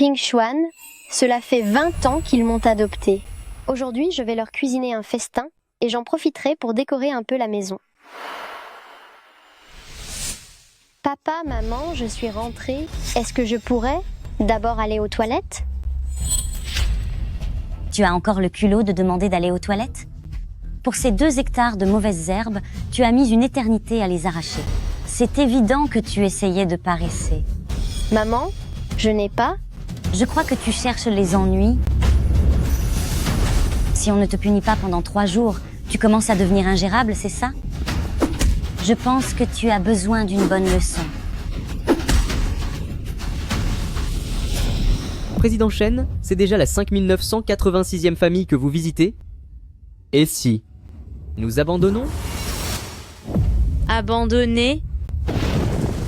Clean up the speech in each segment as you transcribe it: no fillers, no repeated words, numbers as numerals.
Pink Swan, cela fait 20 ans qu'ils m'ont adopté. Aujourd'hui, je vais leur cuisiner un festin et j'en profiterai pour décorer un peu la maison. Papa, maman, je suis rentrée. Est-ce que je pourrais d'abord aller aux toilettes? Tu as encore le culot de demander d'aller aux toilettes? Pour ces 2 hectares de mauvaises herbes, tu as mis une éternité à les arracher. C'est évident que tu essayais de paresser. Maman, je n'ai pas. Je crois que tu cherches les ennuis. Si on ne te punit pas pendant 3 jours, tu commences à devenir ingérable, c'est ça? Je pense que tu as besoin d'une bonne leçon. Président Chen, c'est déjà la 5986e famille que vous visitez. Et si nous abandonnons? Abandonner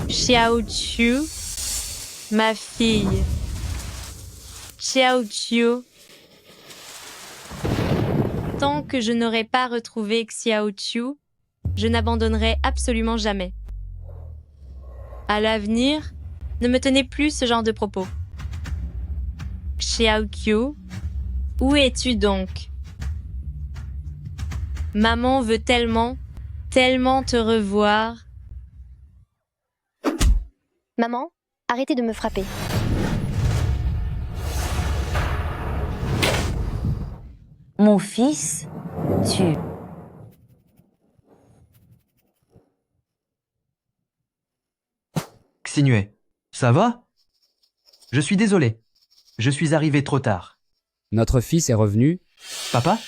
Xiao Qiu, ma fille. Xiao Qiu. Tant que je n'aurai pas retrouvé Xiao Qiu, je n'abandonnerai absolument jamais. À l'avenir, ne me tenez plus ce genre de propos. Xiao Qiu, où es-tu donc? Maman veut tellement te revoir. Maman, arrêtez de me frapper. Mon fils, tu... Xinue, ça va? Je suis désolé. Je suis arrivé trop tard. Notre fils est revenu. Papa?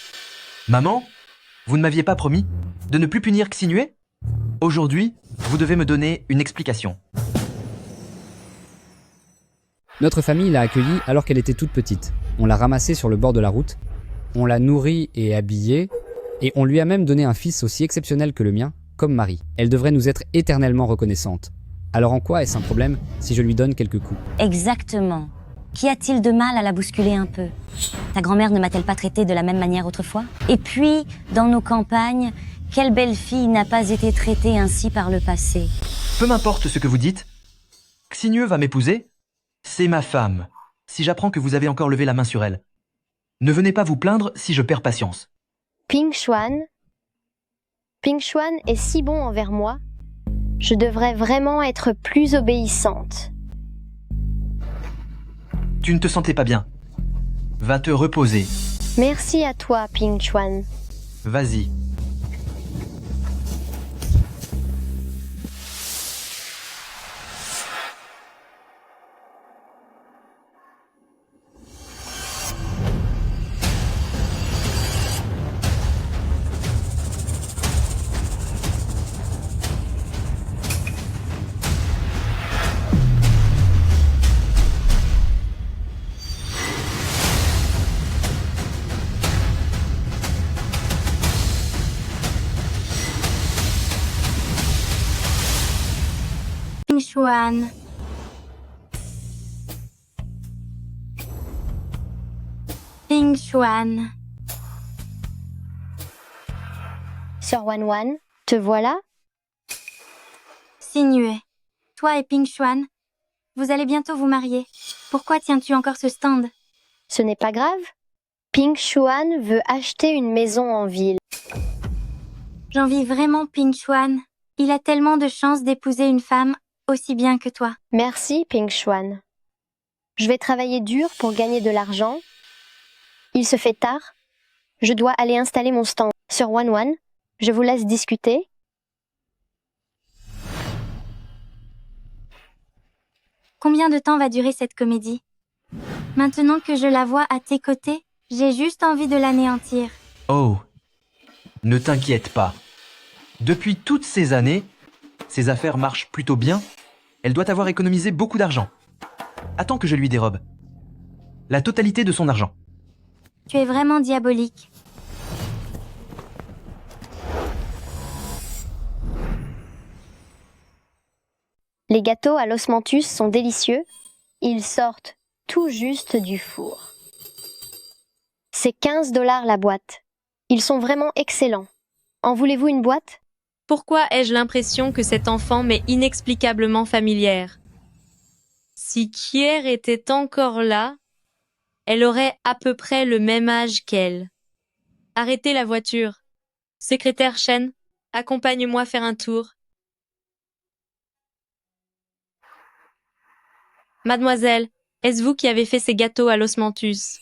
Maman? Vous ne m'aviez pas promis de ne plus punir Xinue? Aujourd'hui, vous devez me donner une explication. Notre famille l'a accueillie alors qu'elle était toute petite. On l'a ramassée sur le bord de la route. On l'a nourrie et habillée. Et on lui a même donné un fils aussi exceptionnel que le mien, comme Marie. Elle devrait nous être éternellement reconnaissante. Alors en quoi est-ce un problème si je lui donne quelques coups? Exactement. Qu'y a-t-il de mal à la bousculer un peu? Ta grand-mère ne m'a-t-elle pas traitée de la même manière autrefois? Et puis, dans nos campagnes, quelle belle fille n'a pas été traitée ainsi par le passé? Peu m'importe ce que vous dites. Xinue va m'épouser. C'est ma femme. Si j'apprends que vous avez encore levé la main sur elle. Ne venez pas vous plaindre si je perds patience. Pink Swan est si bon envers moi. Je devrais vraiment être plus obéissante. Tu ne te sentais pas bien. Va te reposer. Merci à toi, Pink Swan. Vas-y. Pink Swan. Pink Swan. Sir Wan, te voilà? Xinue. Toi et Pink Swan, vous allez bientôt vous marier. Pourquoi tiens-tu encore ce stand? Ce n'est pas grave. Pink Swan veut acheter une maison en ville. J'envie vraiment Pink Swan. Il a tellement de chance d'épouser une femme aussi bien que toi. Merci, Pink Swan. Je vais travailler dur pour gagner de l'argent. Il se fait tard. Je dois aller installer mon stand. Sir Wan, je vous laisse discuter. Combien de temps va durer cette comédie? Maintenant que je la vois à tes côtés, j'ai juste envie de l'anéantir. Oh, ne t'inquiète pas. Depuis toutes ces années, ses affaires marchent plutôt bien. Elle doit avoir économisé beaucoup d'argent. Attends que je lui dérobe. La totalité de son argent. Tu es vraiment diabolique. Les gâteaux à l'osmanthus sont délicieux. Ils sortent tout juste du four. C'est 15 $ la boîte. Ils sont vraiment excellents. En voulez-vous une boîte? Pourquoi ai-je l'impression que cet enfant m'est inexplicablement familière? Si Kier était encore là, elle aurait à peu près le même âge qu'elle. Arrêtez la voiture. Secrétaire Chen, accompagne-moi faire un tour. Mademoiselle, est-ce vous qui avez fait ces gâteaux à l'osmanthus?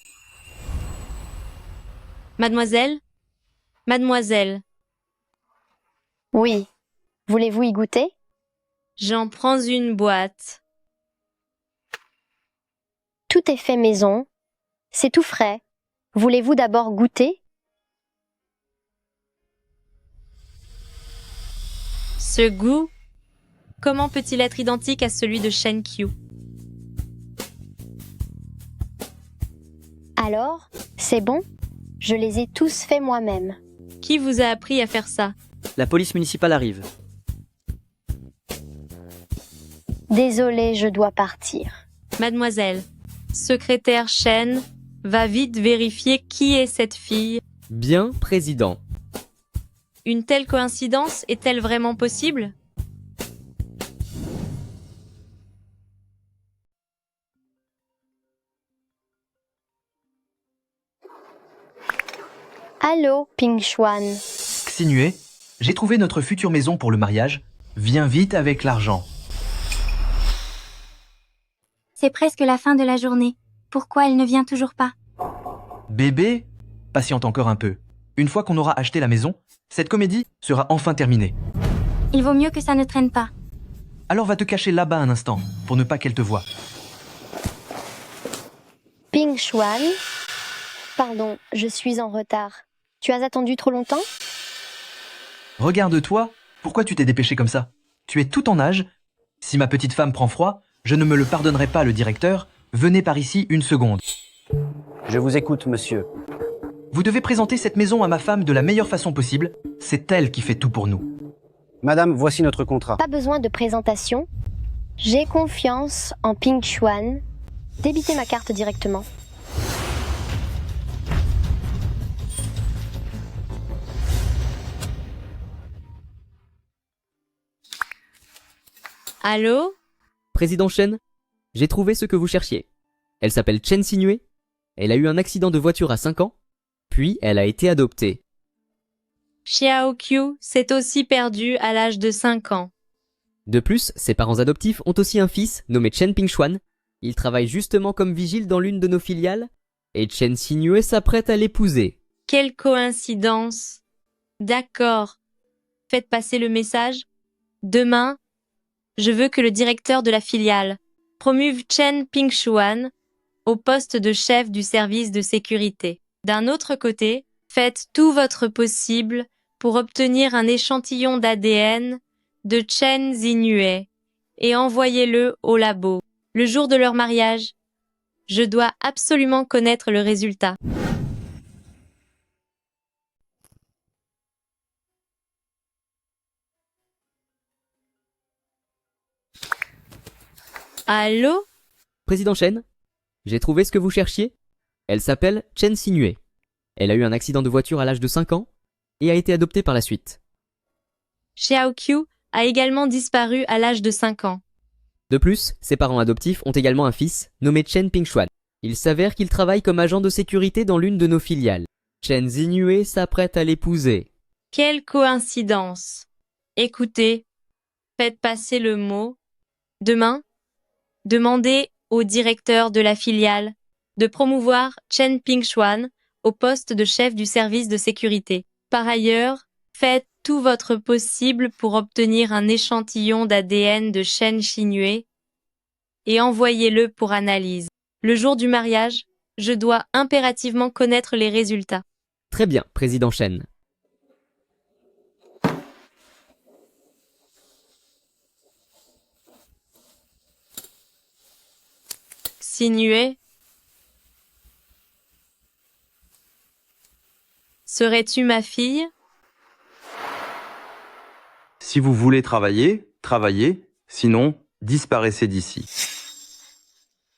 Mademoiselle? Mademoiselle, Oui. Voulez-vous y goûter? j'en prends une boîte. Tout est fait maison. C'est tout frais. Voulez-vous d'abord goûter? Ce goût, comment peut-il être identique à celui de Shen Qiu? Alors, c'est bon? Je les ai tous faits moi-même. Qui vous a appris à faire ça? La police municipale arrive. Désolée, je dois partir. Mademoiselle, secrétaire Chen, va vite vérifier qui est cette fille. Bien, président. Une telle coïncidence est-elle vraiment possible? Allô, Ping Xuan. Xinue, j'ai trouvé notre future maison pour le mariage. Viens vite avec l'argent. C'est presque la fin de la journée. Pourquoi elle ne vient toujours pas? Bébé, patiente encore un peu. Une fois qu'on aura acheté la maison, cette comédie sera enfin terminée. Il vaut mieux que ça ne traîne pas. Alors va te cacher là-bas un instant, pour ne pas qu'elle te voie. Ping Xuan. Pardon, je suis en retard. Tu as attendu trop longtemps? Regarde-toi, pourquoi tu t'es dépêché comme ça? Tu es tout en âge. Si ma petite femme prend froid, je ne me le pardonnerai pas, le directeur. Venez par ici une seconde. Je vous écoute, monsieur. Vous devez présenter cette maison à ma femme de la meilleure façon possible. C'est elle qui fait tout pour nous. Madame, voici notre contrat. Pas besoin de présentation. J'ai confiance en Ping Xuan. Débitez ma carte directement. Allô? Président Chen, j'ai trouvé ce que vous cherchiez. Elle s'appelle Chen Xinue. Elle a eu un accident de voiture à 5 ans, puis elle a été adoptée. Xiao Qiu s'est aussi perdu à l'âge de 5 ans. De plus, ses parents adoptifs ont aussi un fils nommé Chen Pingxuan. Il travaille justement comme vigile dans l'une de nos filiales, et Chen Xinue s'apprête à l'épouser. Quelle coïncidence! D'accord. Faites passer le message. Demain, je veux que le directeur de la filiale promuve Chen Pingxuan au poste de chef du service de sécurité. D'un autre côté, faites tout votre possible pour obtenir un échantillon d'ADN de Chen Xinue et envoyez-le au labo. Le jour de leur mariage, je dois absolument connaître le résultat. Allô? Président Chen, j'ai trouvé ce que vous cherchiez. Elle s'appelle Chen Xinue. Elle a eu un accident de voiture à l'âge de 5 ans et a été adoptée par la suite. Xiao Qiu a également disparu à l'âge de 5 ans. De plus, ses parents adoptifs ont également un fils nommé Chen Pingxuan. Il s'avère qu'il travaille comme agent de sécurité dans l'une de nos filiales. Chen Xinue s'apprête à l'épouser. Quelle coïncidence! Écoutez, faites passer le mot. Demain, demandez au directeur de la filiale de promouvoir Chen Pingxuan au poste de chef du service de sécurité. Par ailleurs, faites tout votre possible pour obtenir un échantillon d'ADN de Chen Xinue et envoyez-le pour analyse. Le jour du mariage, je dois impérativement connaître les résultats. Très bien, Président Chen. Xinue, serais-tu ma fille? Si vous voulez travailler, travaillez, sinon, disparaissez d'ici.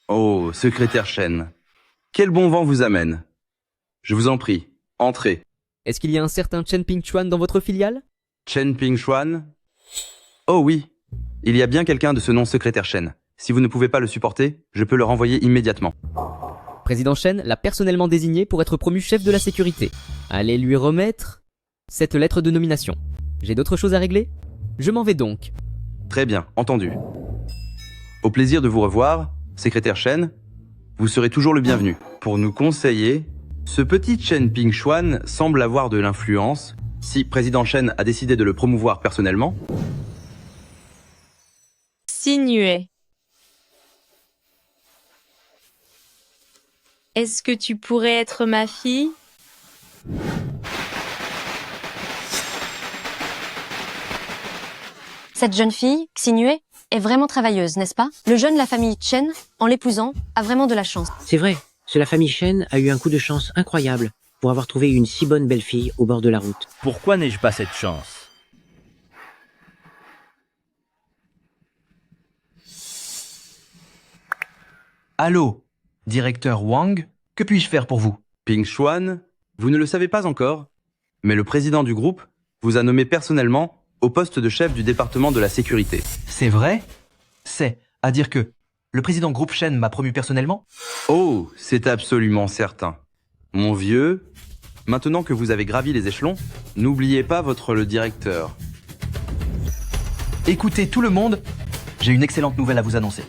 Oh, secrétaire Chen, quel bon vent vous amène. Je vous en prie, entrez. Est-ce qu'il y a un certain Chen Pingxuan dans votre filiale? Chen Pingxuan? Oh oui, il y a bien quelqu'un de ce nom, secrétaire Chen. Si vous ne pouvez pas le supporter, je peux le renvoyer immédiatement. Président Chen l'a personnellement désigné pour être promu chef de la sécurité. Allez lui remettre cette lettre de nomination. J'ai d'autres choses à régler? Je m'en vais donc. Très bien, entendu. Au plaisir de vous revoir, secrétaire Chen. Vous serez toujours le bienvenu. Pour nous conseiller, ce petit Chen Pingshuan semble avoir de l'influence. Si président Chen a décidé de le promouvoir personnellement, Sinué. Est-ce que tu pourrais être ma fille? Cette jeune fille, Xinue, est vraiment travailleuse, n'est-ce pas? Le jeune de la famille Chen, en l'épousant, a vraiment de la chance. C'est vrai, la famille Chen a eu un coup de chance incroyable pour avoir trouvé une si bonne belle-fille au bord de la route. Pourquoi n'ai-je pas cette chance? Allô, directeur Wang, que puis-je faire pour vous? Pingshuan, vous ne le savez pas encore, mais le président du groupe vous a nommé personnellement au poste de chef du département de la sécurité. C'est vrai? C'est à dire que le président groupe Chen m'a promu personnellement? Oh, c'est absolument certain. Mon vieux, maintenant que vous avez gravi les échelons, n'oubliez pas le directeur. Écoutez tout le monde, j'ai une excellente nouvelle à vous annoncer.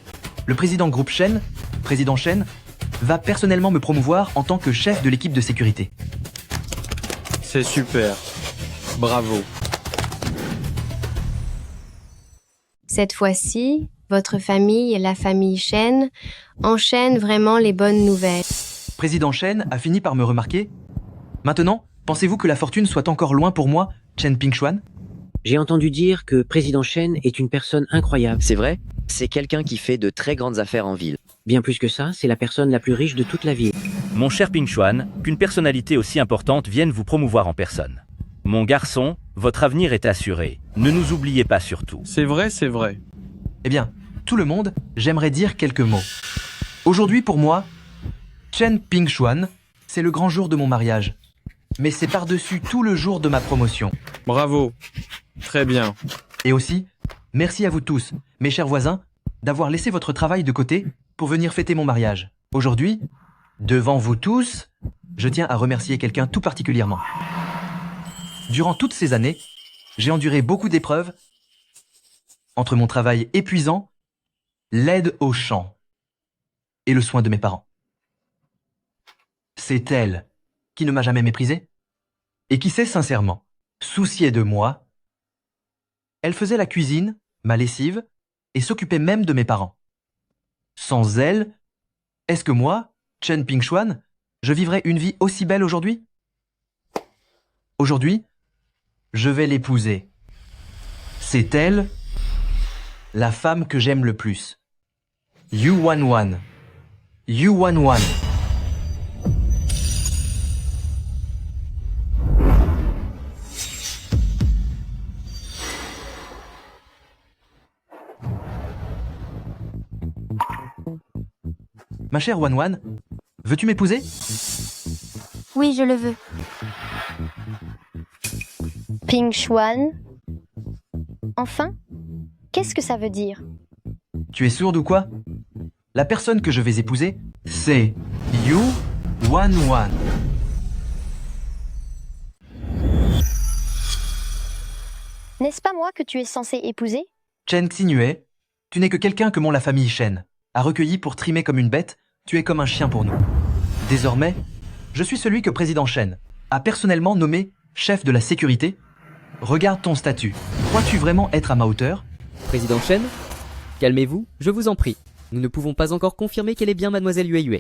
Le président groupe Chen, président Chen, va personnellement me promouvoir en tant que chef de l'équipe de sécurité. C'est super. Bravo. Cette fois-ci, votre famille et la famille Chen enchaînent vraiment les bonnes nouvelles. Président Chen a fini par me remarquer. Maintenant, pensez-vous que la fortune soit encore loin pour moi, Chen Pingshuan? J'ai entendu dire que président Chen est une personne incroyable. C'est vrai, c'est quelqu'un qui fait de très grandes affaires en ville. Bien plus que ça, c'est la personne la plus riche de toute la ville. Mon cher Pingshuan, qu'une personnalité aussi importante vienne vous promouvoir en personne. Mon garçon, votre avenir est assuré. Ne nous oubliez pas surtout. C'est vrai, c'est vrai. Eh bien, tout le monde, j'aimerais dire quelques mots. Aujourd'hui pour moi, Chen Pingshuan, c'est le grand jour de mon mariage. Mais c'est par-dessus tout le jour de ma promotion. Bravo. Très bien. Et aussi, merci à vous tous, mes chers voisins, d'avoir laissé votre travail de côté pour venir fêter mon mariage. Aujourd'hui, devant vous tous, je tiens à remercier quelqu'un tout particulièrement. Durant toutes ces années, j'ai enduré beaucoup d'épreuves entre mon travail épuisant, l'aide aux champs et le soin de mes parents. C'est elle qui ne m'a jamais méprisé et qui s'est sincèrement souciée de moi. Elle faisait la cuisine, ma lessive et s'occupait même de mes parents. Sans elle, est-ce que moi, Chen Pingshuan, je vivrais une vie aussi belle aujourd'hui? Aujourd'hui, je vais l'épouser. C'est elle, la femme que j'aime le plus. Yu Wanwan. Yu Wanwan. Ma chère Wanwan, veux-tu m'épouser? Oui, je le veux. Pingshuan. Enfin? Qu'est-ce que ça veut dire? Tu es sourde ou quoi? La personne que je vais épouser, c'est Yu Wanwan. N'est-ce pas moi que tu es censé épouser? Chen Xinue, tu n'es que quelqu'un que la famille Chen a recueilli pour trimer comme une bête, tu es comme un chien pour nous. Désormais, je suis celui que président Chen a personnellement nommé chef de la sécurité. Regarde ton statut. Crois-tu vraiment être à ma hauteur? Président Chen, calmez-vous, je vous en prie. Nous ne pouvons pas encore confirmer qu'elle est bien mademoiselle Yue.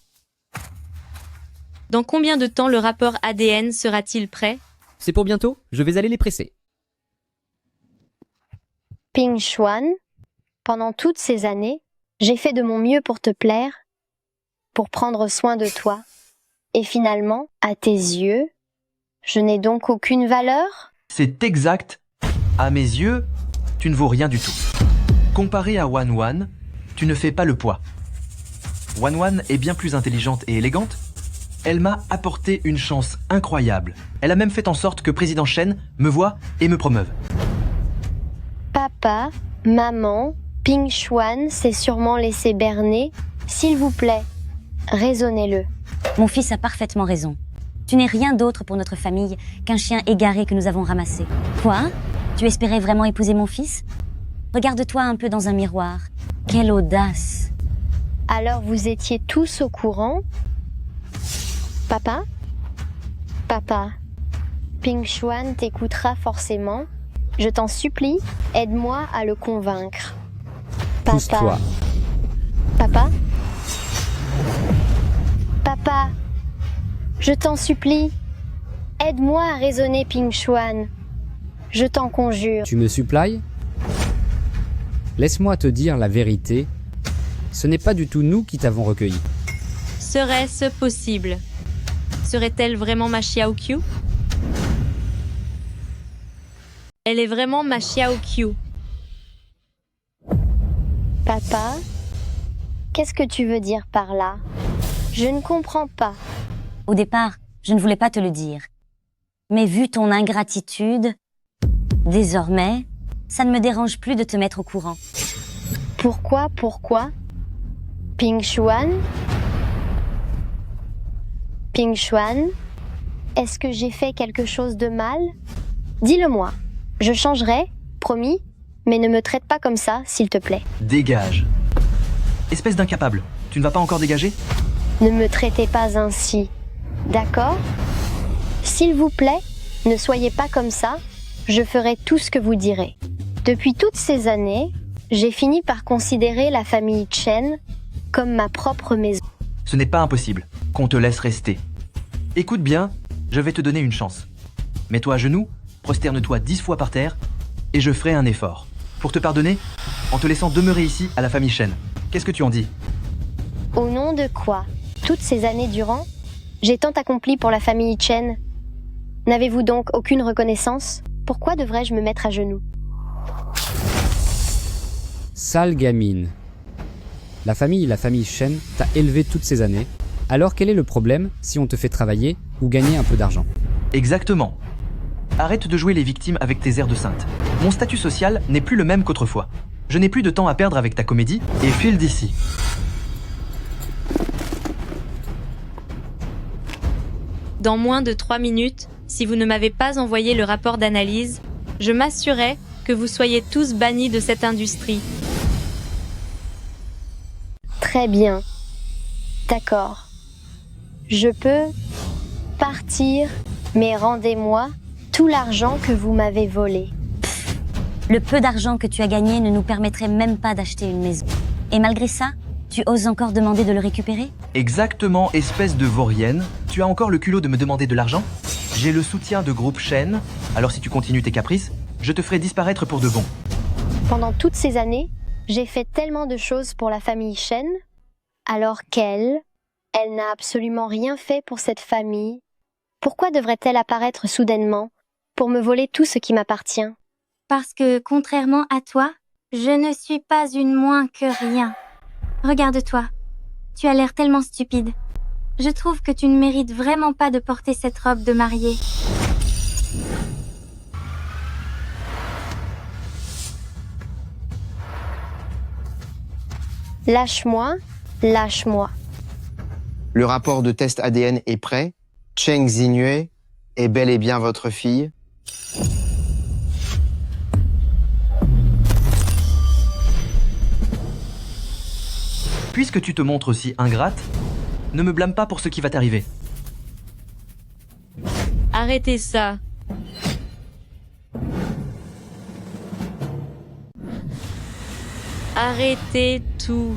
Dans combien de temps le rapport ADN sera-t-il prêt? C'est pour bientôt, je vais aller les presser. Pingshuan, pendant toutes ces années, j'ai fait de mon mieux pour te plaire, pour prendre soin de toi. Et finalement, à tes yeux, je n'ai donc aucune valeur? C'est exact. À mes yeux, tu ne vaux rien du tout. Comparé à Wanwan, tu ne fais pas le poids. Wanwan est bien plus intelligente et élégante. Elle m'a apporté une chance incroyable. Elle a même fait en sorte que président Chen me voie et me promeuve. Papa, maman, Ping Xuan s'est sûrement laissé berner. S'il vous plaît, raisonnez-le. Mon fils a parfaitement raison. Tu n'es rien d'autre pour notre famille qu'un chien égaré que nous avons ramassé. Quoi? Tu espérais vraiment épouser mon fils? Regarde-toi un peu dans un miroir. Quelle audace! Alors vous étiez tous au courant? Papa? Papa, Ping Xuan t'écoutera forcément. Je t'en supplie, aide-moi à le convaincre. Pousse-toi. Papa? Papa, je t'en supplie, aide-moi à raisonner Ping Xuan. Je t'en conjure. Tu me supplies? Laisse-moi te dire la vérité. Ce n'est pas du tout nous qui t'avons recueilli. Serait-ce possible? Serait-elle vraiment ma Xiao Qiu? Elle est vraiment ma Xiao Qiu. Papa, qu'est-ce que tu veux dire par là? Je ne comprends pas. Au départ, je ne voulais pas te le dire. Mais vu ton ingratitude, désormais, ça ne me dérange plus de te mettre au courant. Pourquoi? Ping Xuan? Ping Xuan, est-ce que j'ai fait quelque chose de mal? Dis-le-moi. Je changerai, promis, mais ne me traite pas comme ça, s'il te plaît. Dégage. Espèce d'incapable, tu ne vas pas encore dégager? Ne me traitez pas ainsi, d'accord? S'il vous plaît, ne soyez pas comme ça, je ferai tout ce que vous direz. Depuis toutes ces années, j'ai fini par considérer la famille Chen comme ma propre maison. Ce n'est pas impossible qu'on te laisse rester. Écoute bien, je vais te donner une chance. Mets-toi à genoux, prosterne-toi 10 fois par terre, et je ferai un effort. Pour te pardonner, en te laissant demeurer ici à la famille Chen. Qu'est-ce que tu en dis? Au nom de quoi? Toutes ces années durant, j'ai tant accompli pour la famille Chen. N'avez-vous donc aucune reconnaissance? Pourquoi devrais-je me mettre à genoux? Sale gamine. La famille Chen t'a élevé toutes ces années. Alors quel est le problème si on te fait travailler ou gagner un peu d'argent? Exactement. Arrête de jouer les victimes avec tes airs de sainte. Mon statut social n'est plus le même qu'autrefois. Je n'ai plus de temps à perdre avec ta comédie et file d'ici. Dans moins de 3 minutes, si vous ne m'avez pas envoyé le rapport d'analyse, je m'assurerai que vous soyez tous bannis de cette industrie. Très bien. D'accord. Je peux partir, mais rendez-moi tout l'argent que vous m'avez volé. Le peu d'argent que tu as gagné ne nous permettrait même pas d'acheter une maison. Et malgré ça, tu oses encore demander de le récupérer? Exactement, espèce de vaurienne. Tu as encore le culot de me demander de l'argent? J'ai le soutien de groupe Chen, alors si tu continues tes caprices, je te ferai disparaître pour de bon. Pendant toutes ces années, j'ai fait tellement de choses pour la famille Chen, alors qu'elle n'a absolument rien fait pour cette famille. Pourquoi devrait-elle apparaître soudainement pour me voler tout ce qui m'appartient? Parce que, contrairement à toi, je ne suis pas une moins que rien. Regarde-toi. Tu as l'air tellement stupide. Je trouve que tu ne mérites vraiment pas de porter cette robe de mariée. Lâche-moi, lâche-moi. Le rapport de test ADN est prêt. Cheng Zinue est bel et bien votre fille. Puisque tu te montres si ingrate, ne me blâme pas pour ce qui va t'arriver. Arrêtez ça. Arrêtez tout.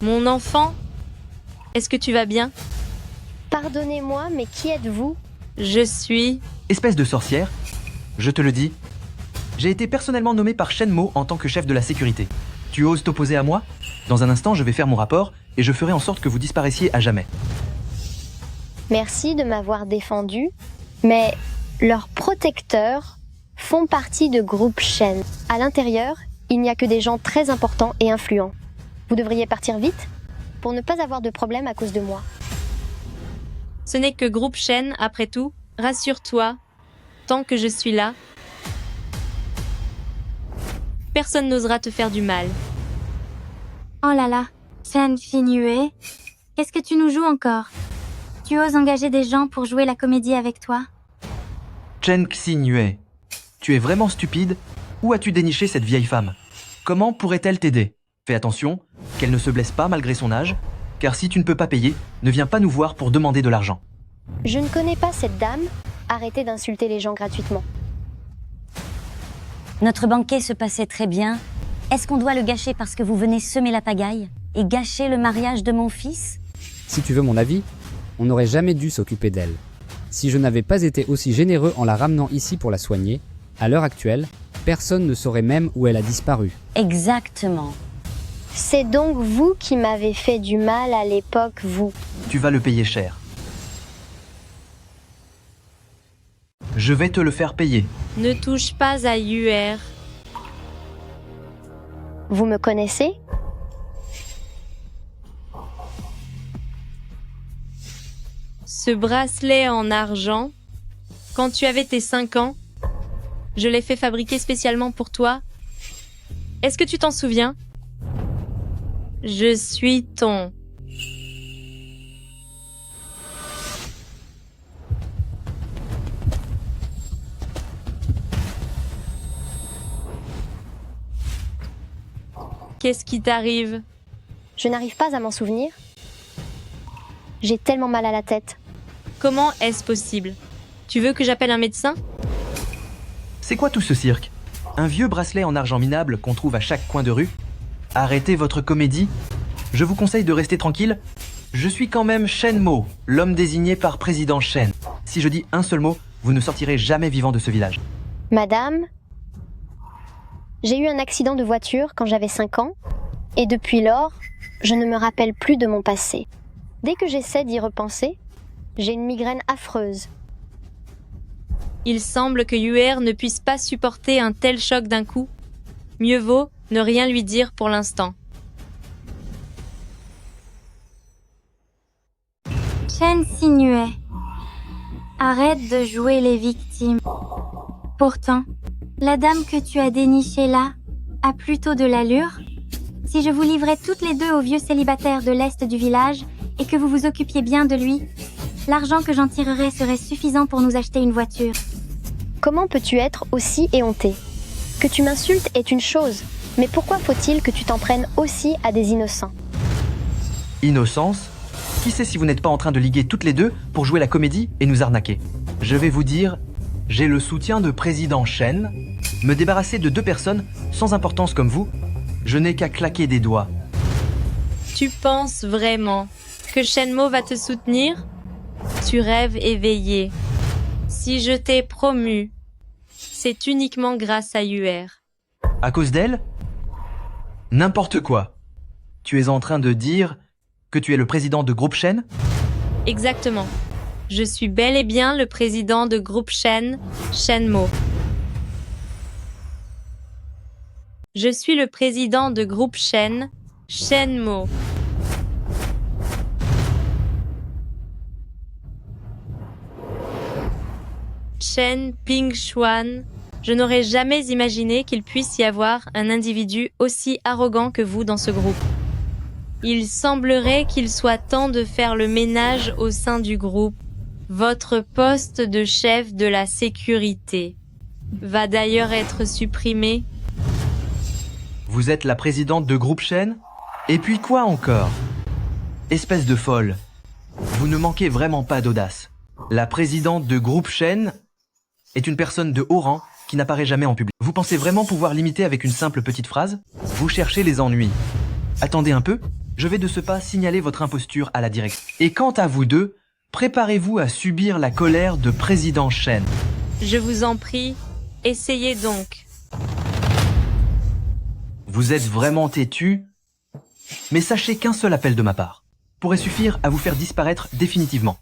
Mon enfant, est-ce que tu vas bien? Pardonnez-moi, mais qui êtes-vous? Je suis... Espèce de sorcière, je te le dis, j'ai été personnellement nommé par Shen Mo en tant que chef de la sécurité. Tu oses t'opposer à moi? Dans un instant, je vais faire mon rapport et je ferai en sorte que vous disparaissiez à jamais. Merci de m'avoir défendu, mais leurs protecteurs font partie de groupe Shen. À l'intérieur, il n'y a que des gens très importants et influents. Vous devriez partir vite pour ne pas avoir de problème à cause de moi. Ce n'est que groupe Shen, après tout. Rassure-toi. Tant que je suis là, personne n'osera te faire du mal. Oh là là, Chen Xinue, qu'est-ce que tu nous joues encore? Tu oses engager des gens pour jouer la comédie avec toi? Chen Xinue, tu es vraiment stupide? Où as-tu déniché cette vieille femme? Comment pourrait-elle t'aider? Fais attention, qu'elle ne se blesse pas malgré son âge, car si tu ne peux pas payer, ne viens pas nous voir pour demander de l'argent. Je ne connais pas cette dame. Arrêtez d'insulter les gens gratuitement. Notre banquet se passait très bien. Est-ce qu'on doit le gâcher parce que vous venez semer la pagaille et gâcher le mariage de mon fils? Si tu veux mon avis, on n'aurait jamais dû s'occuper d'elle. Si je n'avais pas été aussi généreux en la ramenant ici pour la soigner, à l'heure actuelle, personne ne saurait même où elle a disparu. Exactement. C'est donc vous qui m'avez fait du mal à l'époque, vous. Tu vas le payer cher. Je vais te le faire payer. Ne touche pas à Yuer. Vous me connaissez? Ce bracelet en argent, quand tu avais tes 5 ans, je l'ai fait fabriquer spécialement pour toi. Est-ce que tu t'en souviens? Je suis ton... Qu'est-ce qui t'arrive? Je n'arrive pas à m'en souvenir. J'ai tellement mal à la tête. Comment est-ce possible? Tu veux que j'appelle un médecin? C'est quoi tout ce cirque? Un vieux bracelet en argent minable qu'on trouve à chaque coin de rue? Arrêtez votre comédie. Je vous conseille de rester tranquille. Je suis quand même Shen Mo, l'homme désigné par président Shen. Si je dis un seul mot, vous ne sortirez jamais vivant de ce village. Madame, j'ai eu un accident de voiture quand j'avais 5 ans, et depuis lors, je ne me rappelle plus de mon passé. Dès que j'essaie d'y repenser, j'ai une migraine affreuse. Il semble que Yuer ne puisse pas supporter un tel choc d'un coup. Mieux vaut ne rien lui dire pour l'instant. Chen Xinue, arrête de jouer les victimes. Pourtant, la dame que tu as dénichée là a plutôt de l'allure. Si je vous livrais toutes les deux au vieux célibataire de l'est du village et que vous vous occupiez bien de lui, l'argent que j'en tirerais serait suffisant pour nous acheter une voiture. Comment peux-tu être aussi éhonté? Que tu m'insultes est une chose, mais pourquoi faut-il que tu t'en prennes aussi à des innocents? Innocence? Qui sait si vous n'êtes pas en train de liguer toutes les deux pour jouer la comédie et nous arnaquer? Je vais vous dire, j'ai le soutien de président Shen. Me débarrasser de 2 personnes sans importance comme vous, je n'ai qu'à claquer des doigts. Tu penses vraiment que Shenmo va te soutenir? Tu rêves éveillé. Si je t'ai promu, c'est uniquement grâce à Yuer. À cause d'elle? N'importe quoi. Tu es en train de dire que tu es le président de Groupe Shen? Exactement. Je suis bel et bien le président de Groupe Shen, Shenmo. Je suis le président de Groupe Shen, Shenmo. Chen Pingshuan, je n'aurais jamais imaginé qu'il puisse y avoir un individu aussi arrogant que vous dans ce groupe. Il semblerait qu'il soit temps de faire le ménage au sein du groupe. Votre poste de chef de la sécurité va d'ailleurs être supprimé. Vous êtes la présidente de Groupe Shen? Et puis quoi encore? Espèce de folle. Vous ne manquez vraiment pas d'audace. La présidente de Groupe Shen est une personne de haut rang qui n'apparaît jamais en public. Vous pensez vraiment pouvoir l'imiter avec une simple petite phrase? Vous cherchez les ennuis. Attendez un peu, je vais de ce pas signaler votre imposture à la direction. Et quant à vous deux, préparez-vous à subir la colère de président Shen. Je vous en prie, essayez donc. Vous êtes vraiment têtu, mais sachez qu'un seul appel de ma part pourrait suffire à vous faire disparaître définitivement.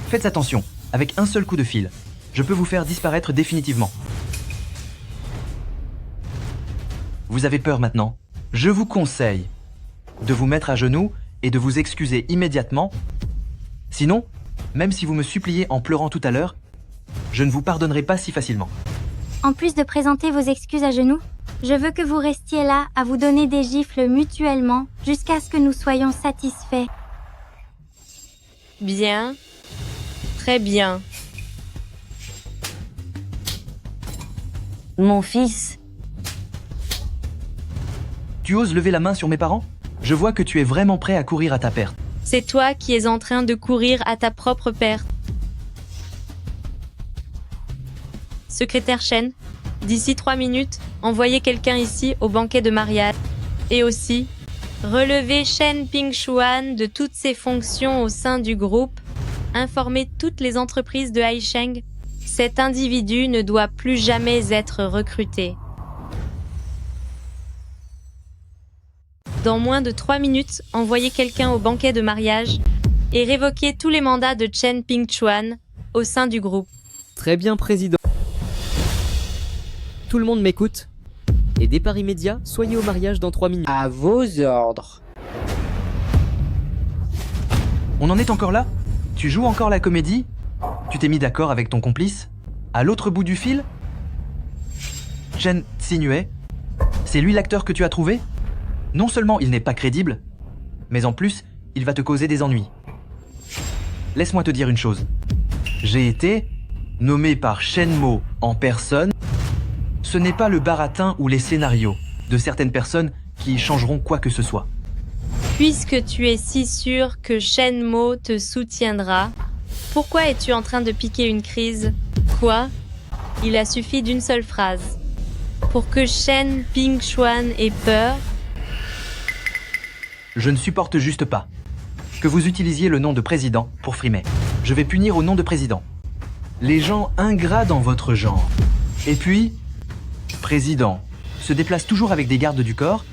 Faites attention, avec un seul coup de fil, je peux vous faire disparaître définitivement. Vous avez peur maintenant? Je vous conseille de vous mettre à genoux et de vous excuser immédiatement. Sinon, Même si vous me suppliez en pleurant tout à l'heure, je ne vous pardonnerai pas si facilement. En plus de présenter vos excuses à genoux, je veux que vous restiez là à vous donner des gifles mutuellement jusqu'à ce que nous soyons satisfaits. Bien. Très bien. Mon fils, Tu oses lever la main sur mes parents? Je vois que tu es vraiment prêt à courir à ta perte. C'est toi qui es en train de courir à ta propre perte. Secrétaire Chen, d'ici 3 minutes, envoyez quelqu'un ici au banquet de mariage. Et aussi, relevez Chen Pingshuan de toutes ses fonctions au sein du groupe. Informez toutes les entreprises de Haisheng. Cet individu ne doit plus jamais être recruté. Dans moins de 3 minutes, envoyez quelqu'un au banquet de mariage et révoquez tous les mandats de Chen Pingchuan au sein du groupe. Très bien, président. Tout le monde m'écoute. Et départ immédiat, soyez au mariage dans 3 minutes. À vos ordres. On en est encore là? Tu joues encore la comédie? Tu t'es mis d'accord avec ton complice? À l'autre bout du fil? Chen Xinue? C'est lui l'acteur que tu as trouvé? Non seulement il n'est pas crédible, mais en plus, il va te causer des ennuis. Laisse-moi te dire une chose. J'ai été nommé par Shenmo en personne. Ce n'est pas le baratin ou les scénarios de certaines personnes qui changeront quoi que ce soit. Puisque tu es si sûr que Shenmo te soutiendra, pourquoi es-tu en train de piquer une crise? Quoi? Il a suffi d'une seule phrase. Pour que Chen Pingchuan ait peur. Je ne supporte juste pas que vous utilisiez le nom de président pour frimer. Je vais punir au nom de président les gens ingrats dans votre genre. Et puis, président se déplace toujours avec des gardes du corps.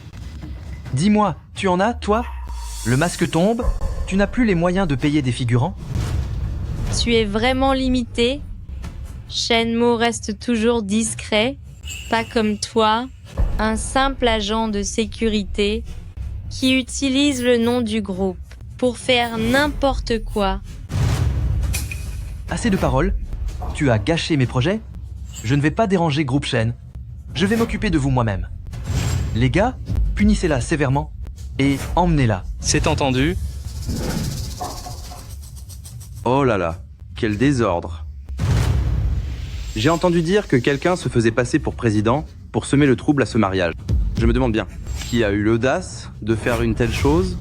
Dis-moi, tu en as, toi? Le masque tombe, tu n'as plus les moyens de payer des figurants? Tu es vraiment limité. Shenmo reste toujours discret, pas comme toi, un simple agent de sécurité qui utilise le nom du groupe pour faire n'importe quoi. Assez de paroles. Tu as gâché mes projets. Je ne vais pas déranger Groupe Shen. Je vais m'occuper de vous moi-même. Les gars, punissez-la sévèrement et emmenez-la. C'est entendu. Oh là là, quel désordre. J'ai entendu dire que quelqu'un se faisait passer pour président pour semer le trouble à ce mariage. Je me demande bien, qui a eu l'audace de faire une telle chose?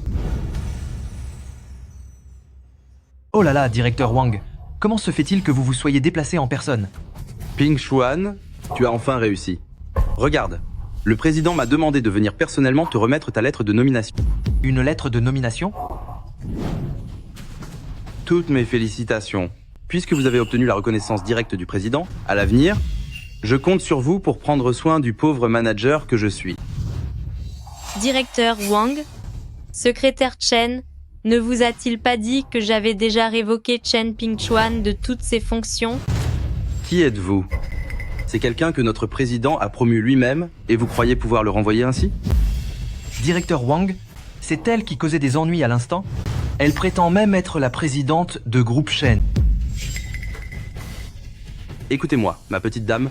Oh là là, directeur Wang, comment se fait-il que vous vous soyez déplacé en personne? Pingchuan, tu as enfin réussi. Regarde, le président m'a demandé de venir personnellement te remettre ta lettre de nomination. Une lettre de nomination? Toutes mes félicitations. Puisque vous avez obtenu la reconnaissance directe du président, à l'avenir, je compte sur vous pour prendre soin du pauvre manager que je suis. Directeur Wang, secrétaire Chen, ne vous a-t-il pas dit que j'avais déjà révoqué Chen Pingchuan de toutes ses fonctions? Qui êtes-vous? C'est quelqu'un que notre président a promu lui-même et vous croyez pouvoir le renvoyer ainsi? Directeur Wang, c'est elle qui causait des ennuis à l'instant. Elle prétend même être la présidente de Groupe Shen. Écoutez-moi, ma petite dame.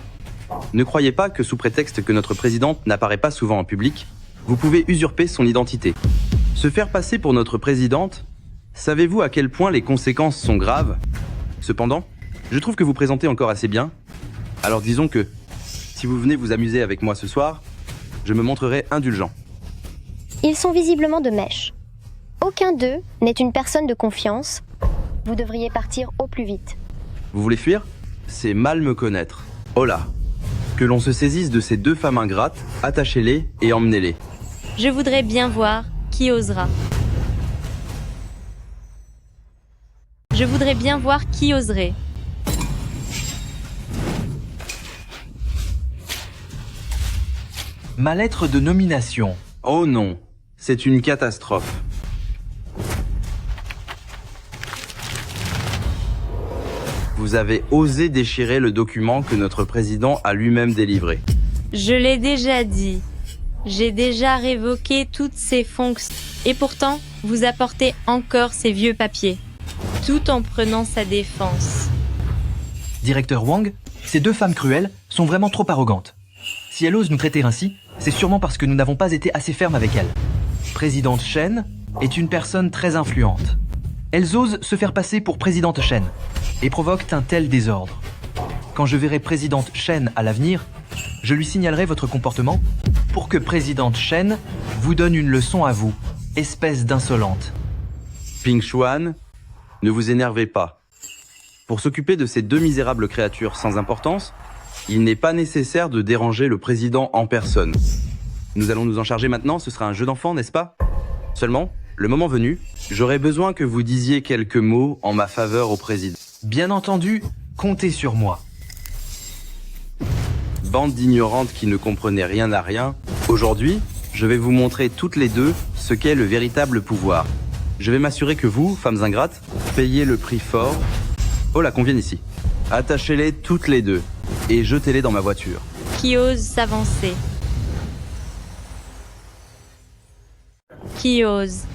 Ne croyez pas que sous prétexte que notre présidente n'apparaît pas souvent en public, vous pouvez usurper son identité. Se faire passer pour notre présidente, savez-vous à quel point les conséquences sont graves? Cependant, je trouve que vous présentez encore assez bien. Alors disons que, si vous venez vous amuser avec moi ce soir, je me montrerai indulgent. Ils sont visiblement de mèche. Aucun d'eux n'est une personne de confiance. Vous devriez partir au plus vite. Vous voulez fuir? C'est mal me connaître. Oh là! Que l'on se saisisse de ces deux femmes ingrates, attachez-les et emmenez-les. Je voudrais bien voir qui osera. Je voudrais bien voir qui oserait. Ma lettre de nomination. Oh non, c'est une catastrophe. Vous avez osé déchirer le document que notre président a lui-même délivré. Je l'ai déjà dit. J'ai déjà révoqué toutes ces fonctions. Et pourtant, vous apportez encore ces vieux papiers. tout en prenant sa défense. Directeur Wang, ces deux femmes cruelles sont vraiment trop arrogantes. Si elles osent nous traiter ainsi, c'est sûrement parce que nous n'avons pas été assez fermes avec elles. Présidente Shen est une personne très influente. Elles osent se faire passer pour présidente Shen et provoquent un tel désordre. Quand je verrai présidente Shen à l'avenir, je lui signalerai votre comportement pour que présidente Shen vous donne une leçon à vous, espèce d'insolente. Ping Xuan, ne vous énervez pas. Pour s'occuper de ces deux misérables créatures sans importance, il n'est pas nécessaire de déranger le président en personne. Nous allons nous en charger maintenant, ce sera un jeu d'enfant, n'est-ce pas? Seulement, le moment venu, j'aurai besoin que vous disiez quelques mots en ma faveur au président. Bien entendu, comptez sur moi. Bande d'ignorantes qui ne comprenaient rien à rien, aujourd'hui, je vais vous montrer toutes les deux ce qu'est le véritable pouvoir. Je vais m'assurer que vous, femmes ingrates, payez le prix fort. Oh là, qu'on vienne ici. Attachez-les toutes les deux et jetez-les dans ma voiture. Qui ose s'avancer? Qui ose?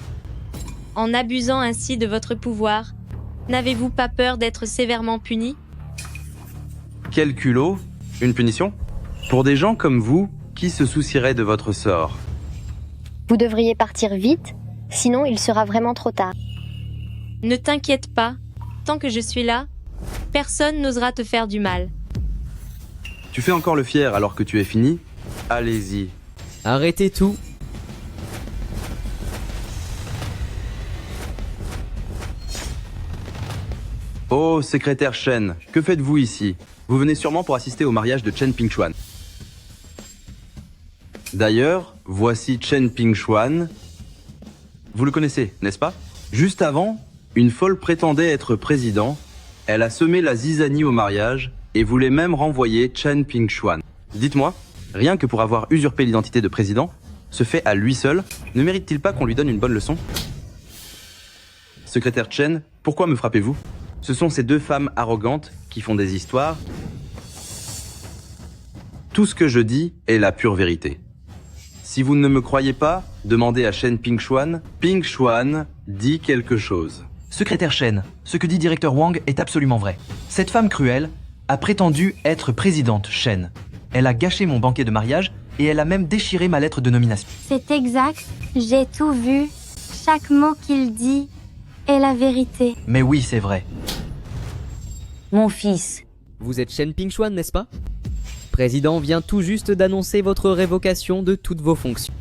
En abusant ainsi de votre pouvoir, n'avez-vous pas peur d'être sévèrement puni? Quel culot? Une punition? Pour des gens comme vous, qui se soucierait de votre sort? Vous devriez partir vite, sinon il sera vraiment trop tard. Ne t'inquiète pas, tant que je suis là, personne n'osera te faire du mal. Tu fais encore le fier alors que tu es fini? Allez-y. Arrêtez tout. Oh, secrétaire Shen, que faites-vous ici? Vous venez sûrement pour assister au mariage de Chen Pingxuan. D'ailleurs, voici Chen Pingxuan. Vous le connaissez, n'est-ce pas? Juste avant, une folle prétendait être président. Elle a semé la zizanie au mariage et voulait même renvoyer Chen Pingxuan. Dites-moi, rien que pour avoir usurpé l'identité de président, ce fait à lui seul, ne mérite-t-il pas qu'on lui donne une bonne leçon? Secrétaire Chen, pourquoi me frappez-vous? Ce sont ces deux femmes arrogantes qui font des histoires. Tout ce que je dis est la pure vérité. Si vous ne me croyez pas, demandez à Chen Pingxuan. Pingxuan dit quelque chose. Secrétaire Shen, ce que dit directeur Wang est absolument vrai. Cette femme cruelle a prétendu être présidente Shen. Elle a gâché mon banquet de mariage et elle a même déchiré ma lettre de nomination. C'est exact, j'ai tout vu. Chaque mot qu'il dit est la vérité. Mais oui, c'est vrai. Mon fils. Vous êtes Chen Pingxuan, n'est-ce pas? Président vient tout juste d'annoncer votre révocation de toutes vos fonctions.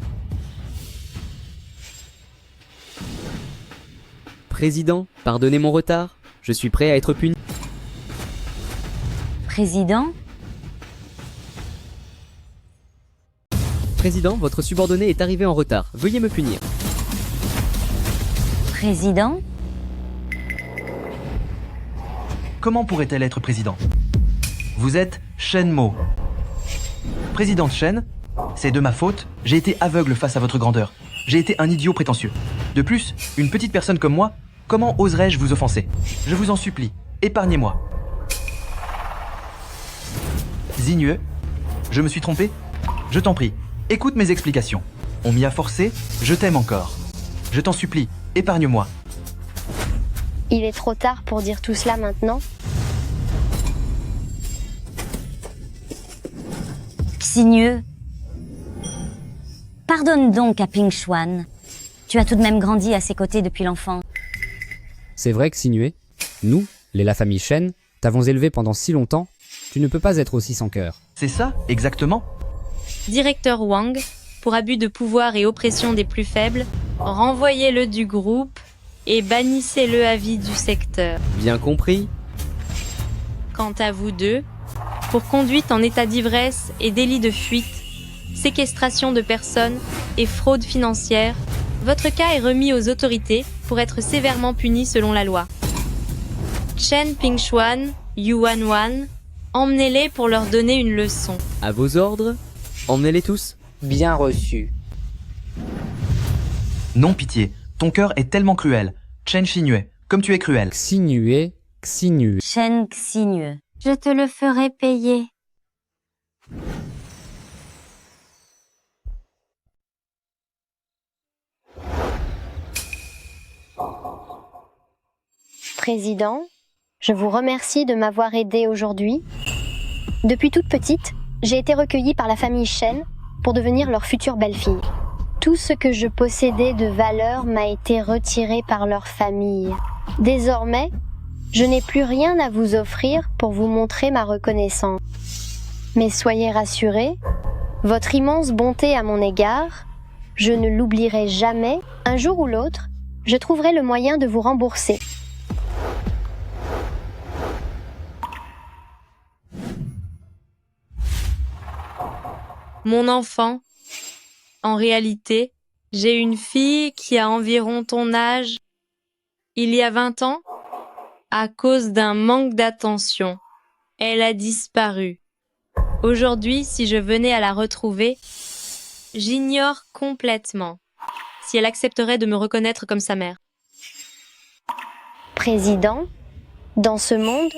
Président, pardonnez mon retard. Je suis prêt à être puni. Président? Président, votre subordonné est arrivé en retard. Veuillez me punir. Président? Comment pourrait-elle être présidente? Vous êtes Shen Mo. Présidente Shen, c'est de ma faute, j'ai été aveugle face à votre grandeur. J'ai été un idiot prétentieux. De plus, une petite personne comme moi, comment oserais-je vous offenser? Je vous en supplie, épargnez-moi. Zinue, je me suis trompé? Je t'en prie, écoute mes explications. On m'y a forcé, je t'aime encore. Je t'en supplie, épargne-moi. Il est trop tard pour dire tout cela maintenant. Xigneux. Pardonne donc à Pingxuan. Tu as tout de même grandi à ses côtés depuis l'enfance. C'est vrai que Xignue, nous, la famille Shen, t'avons élevé pendant si longtemps, tu ne peux pas être aussi sans cœur. C'est ça, exactement. Directeur Wang, pour abus de pouvoir et oppression des plus faibles, renvoyez-le du groupe et bannissez-le à vie du secteur. Bien compris. Quant à vous deux, pour conduite en état d'ivresse et délit de fuite, séquestration de personnes et fraude financière, votre cas est remis aux autorités pour être sévèrement puni selon la loi. Chen Pingxuan, Yuan Wan, emmenez-les pour leur donner une leçon. À vos ordres, emmenez-les tous. Bien reçu. Non, pitié, ton cœur est tellement cruel. Chen Xignue, comme tu es cruel. Xignue. Chen Xignue. Je te le ferai payer. Président, je vous remercie de m'avoir aidé aujourd'hui. Depuis toute petite, j'ai été recueillie par la famille Shen pour devenir leur future belle-fille. Tout ce que je possédais de valeur m'a été retiré par leur famille. Désormais, je n'ai plus rien à vous offrir pour vous montrer ma reconnaissance. Mais soyez rassurés, votre immense bonté à mon égard, je ne l'oublierai jamais. Un jour ou l'autre, je trouverai le moyen de vous rembourser. Mon enfant, en réalité, j'ai une fille qui a environ ton âge. Il y a 20 ans, à cause d'un manque d'attention, elle a disparu. Aujourd'hui, si je venais à la retrouver, j'ignore complètement si elle accepterait de me reconnaître comme sa mère. Président, dans ce monde,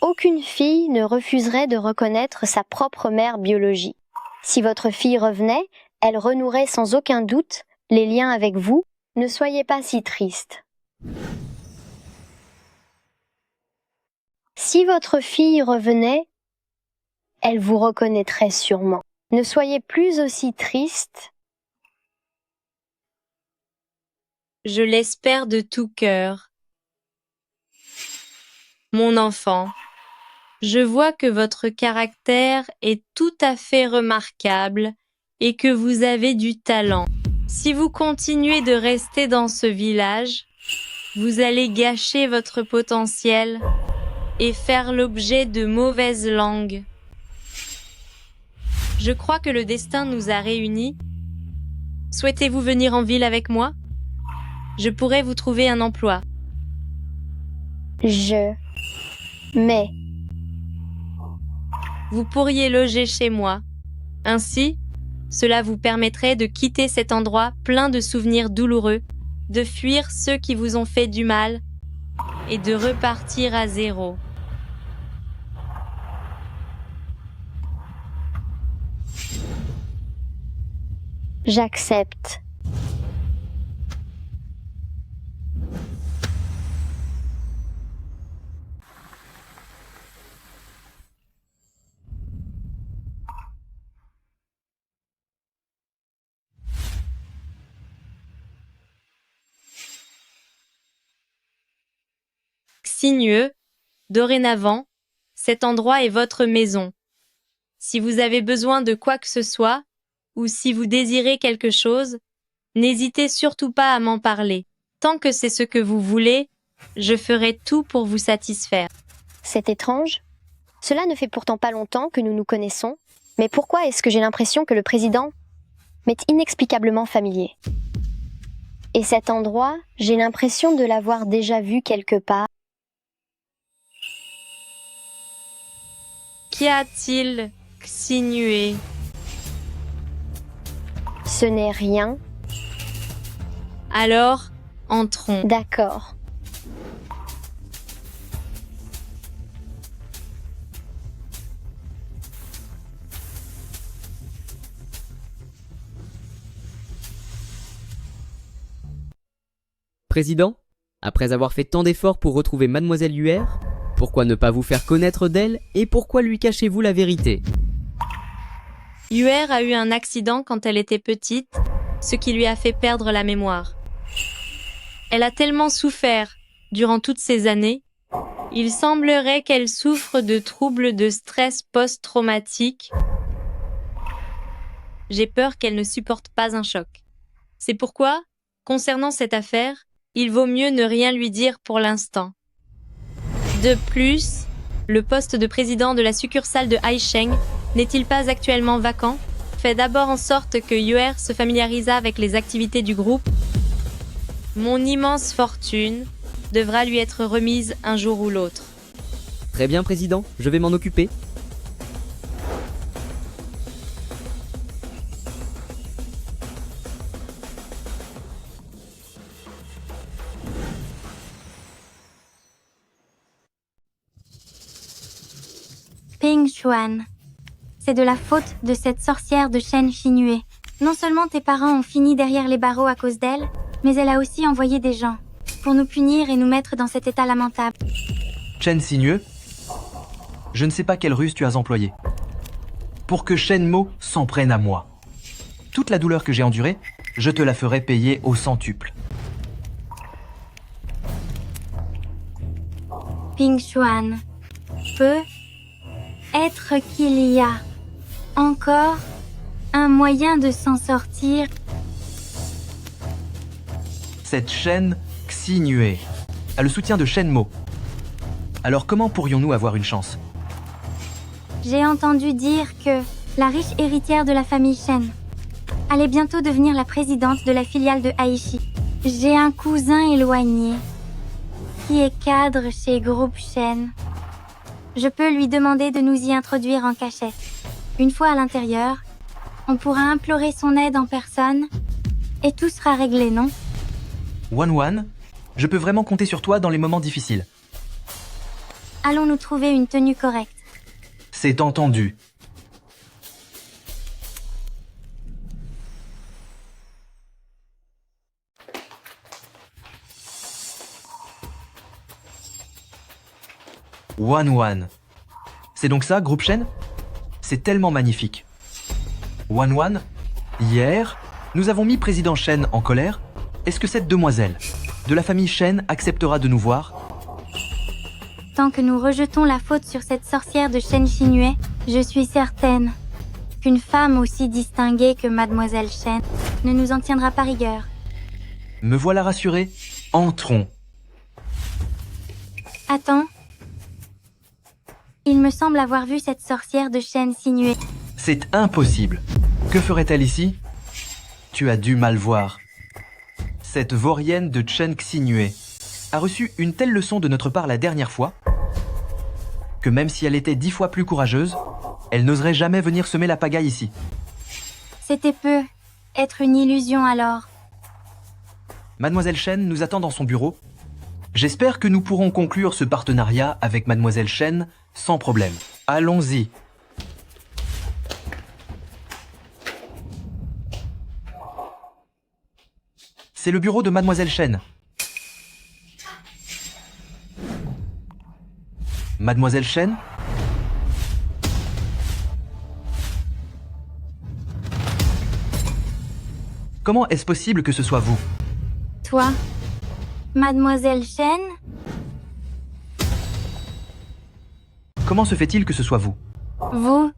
aucune fille ne refuserait de reconnaître sa propre mère biologique. Si votre fille revenait, elle renouerait sans aucun doute les liens avec vous. Ne soyez pas si triste. Si votre fille revenait, elle vous reconnaîtrait sûrement. Ne soyez plus aussi triste. Je l'espère de tout cœur. Mon enfant, je vois que votre caractère est tout à fait remarquable et que vous avez du talent. Si vous continuez de rester dans ce village, vous allez gâcher votre potentiel et faire l'objet de mauvaises langues. Je crois que le destin nous a réunis. Souhaitez-vous venir en ville avec moi? Je pourrais vous trouver un emploi. Mais vous pourriez loger chez moi. Ainsi, cela vous permettrait de quitter cet endroit plein de souvenirs douloureux, de fuir ceux qui vous ont fait du mal et de repartir à zéro. j'accepte. Signeux, dorénavant, cet endroit est votre maison. Si vous avez besoin de quoi que ce soit, ou si vous désirez quelque chose, n'hésitez surtout pas à m'en parler. Tant que c'est ce que vous voulez, je ferai tout pour vous satisfaire. C'est étrange. Cela ne fait pourtant pas longtemps que nous nous connaissons, mais pourquoi est-ce que j'ai l'impression que le président m'est inexplicablement familier? Et cet endroit, j'ai l'impression de l'avoir déjà vu quelque part. Qu'y a-t-il, Xinue? Ce n'est rien. Alors, entrons. D'accord. Président, après avoir fait tant d'efforts pour retrouver Mademoiselle Yuer, pourquoi ne pas vous faire connaître d'elle et pourquoi lui cachez-vous la vérité? Yuer a eu un accident quand elle était petite, ce qui lui a fait perdre la mémoire. Elle a tellement souffert durant toutes ces années, il semblerait qu'elle souffre de troubles de stress post-traumatique. J'ai peur qu'elle ne supporte pas un choc. C'est pourquoi, concernant cette affaire, il vaut mieux ne rien lui dire pour l'instant. De plus, le poste de président de la succursale de Haisheng n'est-il pas actuellement vacant? Fais d'abord en sorte que Yuer se familiarisa avec les activités du groupe. Mon immense fortune devra lui être remise un jour ou l'autre. Très bien, Président, je vais m'en occuper. Ping Xuan. C'est de la faute de cette sorcière de Shen Xinue. Non seulement tes parents ont fini derrière les barreaux à cause d'elle, mais elle a aussi envoyé des gens. pour nous punir et nous mettre dans cet état lamentable. Chen Signeux, je ne sais pas quelle ruse tu as employée pour que Shen Mo s'en prenne à moi. Toute la douleur que j'ai endurée, je te la ferai payer au centuple. Ping Xuan, peut-être qu'il y a encore un moyen de s'en sortir. Cette Shen Xinue a le soutien de Shen Mo. Alors comment pourrions-nous avoir une chance? J'ai entendu dire que la riche héritière de la famille Shen allait bientôt devenir la présidente de la filiale de Aichi. J'ai un cousin éloigné qui est cadre chez Groupe Shen. Je peux lui demander de nous y introduire en cachette. Une fois à l'intérieur, on pourra implorer son aide en personne et tout sera réglé, non? Wan, je peux vraiment compter sur toi dans les moments difficiles. Allons nous trouver une tenue correcte. C'est entendu. Wan. C'est donc ça, Groupe Shen? C'est tellement magnifique. Wan, hier, nous avons mis Président Shen en colère. Est-ce que cette demoiselle de la famille Shen acceptera de nous voir? Tant que nous rejetons la faute sur cette sorcière de Shen Xinue, je suis certaine qu'une femme aussi distinguée que Mademoiselle Shen ne nous en tiendra pas rigueur. Me voilà rassuré. Entrons. Attends. Il me semble avoir vu cette sorcière de Shen Xinue. C'est impossible. Que ferait-elle ici? Tu as dû mal voir. Cette vaurienne de Chen Xinue a reçu une telle leçon de notre part la dernière fois que même si elle était 10 fois plus courageuse, elle n'oserait jamais venir semer la pagaille ici. C'était peu être une illusion alors. Mademoiselle Shen nous attend dans son bureau. J'espère que nous pourrons conclure ce partenariat avec Mademoiselle Shen sans problème. Allons-y. C'est le bureau de Mademoiselle Shen. Mademoiselle Shen? Comment est-ce possible que ce soit vous? Toi, Mademoiselle Shen? Comment se fait-il que ce soit vous? Vous,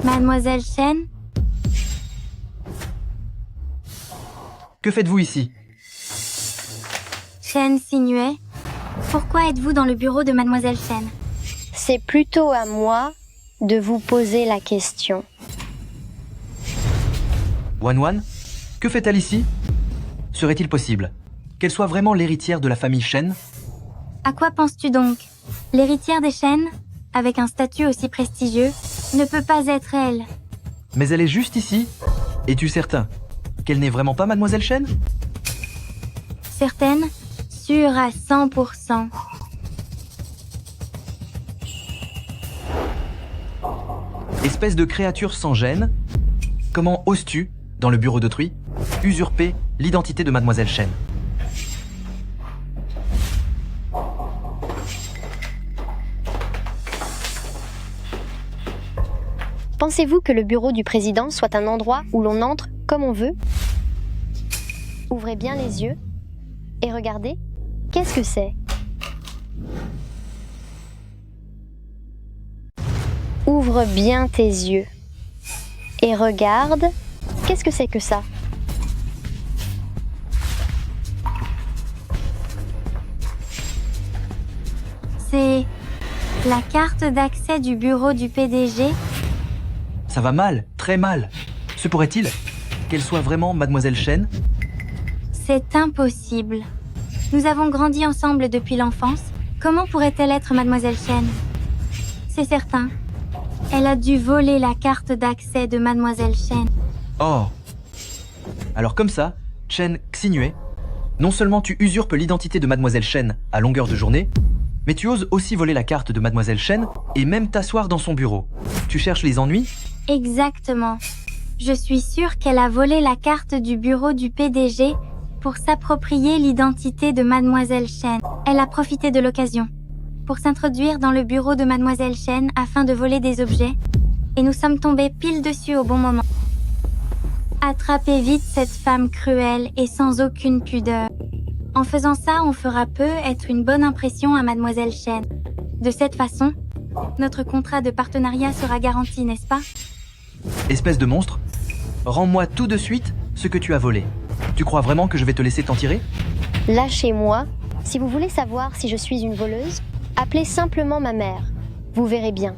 Mademoiselle Shen? Que faites-vous ici? Shen Xinue, pourquoi êtes-vous dans le bureau de Mademoiselle Shen? C'est plutôt à moi de vous poser la question. Wan, que fait-elle ici? Serait-il possible qu'elle soit vraiment l'héritière de la famille Shen? À quoi penses-tu donc? L'héritière des Shen, avec un statut aussi prestigieux, ne peut pas être elle. Mais elle est juste ici. Es-tu certain qu'elle n'est vraiment pas Mademoiselle Shen? Certaine? Sûre à 100%. Espèce de créature sans gêne, comment oses-tu, dans le bureau d'autrui, usurper l'identité de Mademoiselle Shen? Pensez-vous que le bureau du président soit un endroit où l'on entre comme on veut? Ouvrez bien les yeux et regardez. Qu'est-ce que c'est? Ouvre bien tes yeux et regarde. Qu'est-ce que c'est que ça? C'est la carte d'accès du bureau du PDG? Ça va mal, très mal. Se pourrait-il qu'elle soit vraiment Mademoiselle Shen? C'est impossible. Nous avons grandi ensemble depuis l'enfance. Comment pourrait-elle être Mademoiselle Shen? C'est certain. Elle a dû voler la carte d'accès de Mademoiselle Shen. Oh. Alors comme ça, Chen Xinue, non seulement tu usurpes l'identité de Mademoiselle Shen à longueur de journée, mais tu oses aussi voler la carte de Mademoiselle Shen et même t'asseoir dans son bureau. Tu cherches les ennuis? Exactement. Je suis sûre qu'elle a volé la carte du bureau du PDG pour s'approprier l'identité de Mademoiselle Chen. Elle a profité de l'occasion pour s'introduire dans le bureau de Mademoiselle Chen afin de voler des objets, et nous sommes tombés pile dessus au bon moment. Attrapez vite cette femme cruelle et sans aucune pudeur. En faisant ça, on fera peu être une bonne impression à Mademoiselle Chen. De cette façon, notre contrat de partenariat sera garanti, n'est-ce pas? Espèce de monstre, rends-moi tout de suite ce que tu as volé. Tu crois vraiment que je vais te laisser t'en tirer? Lâchez-moi. Si vous voulez savoir si je suis une voleuse, appelez simplement ma mère. Vous verrez bien.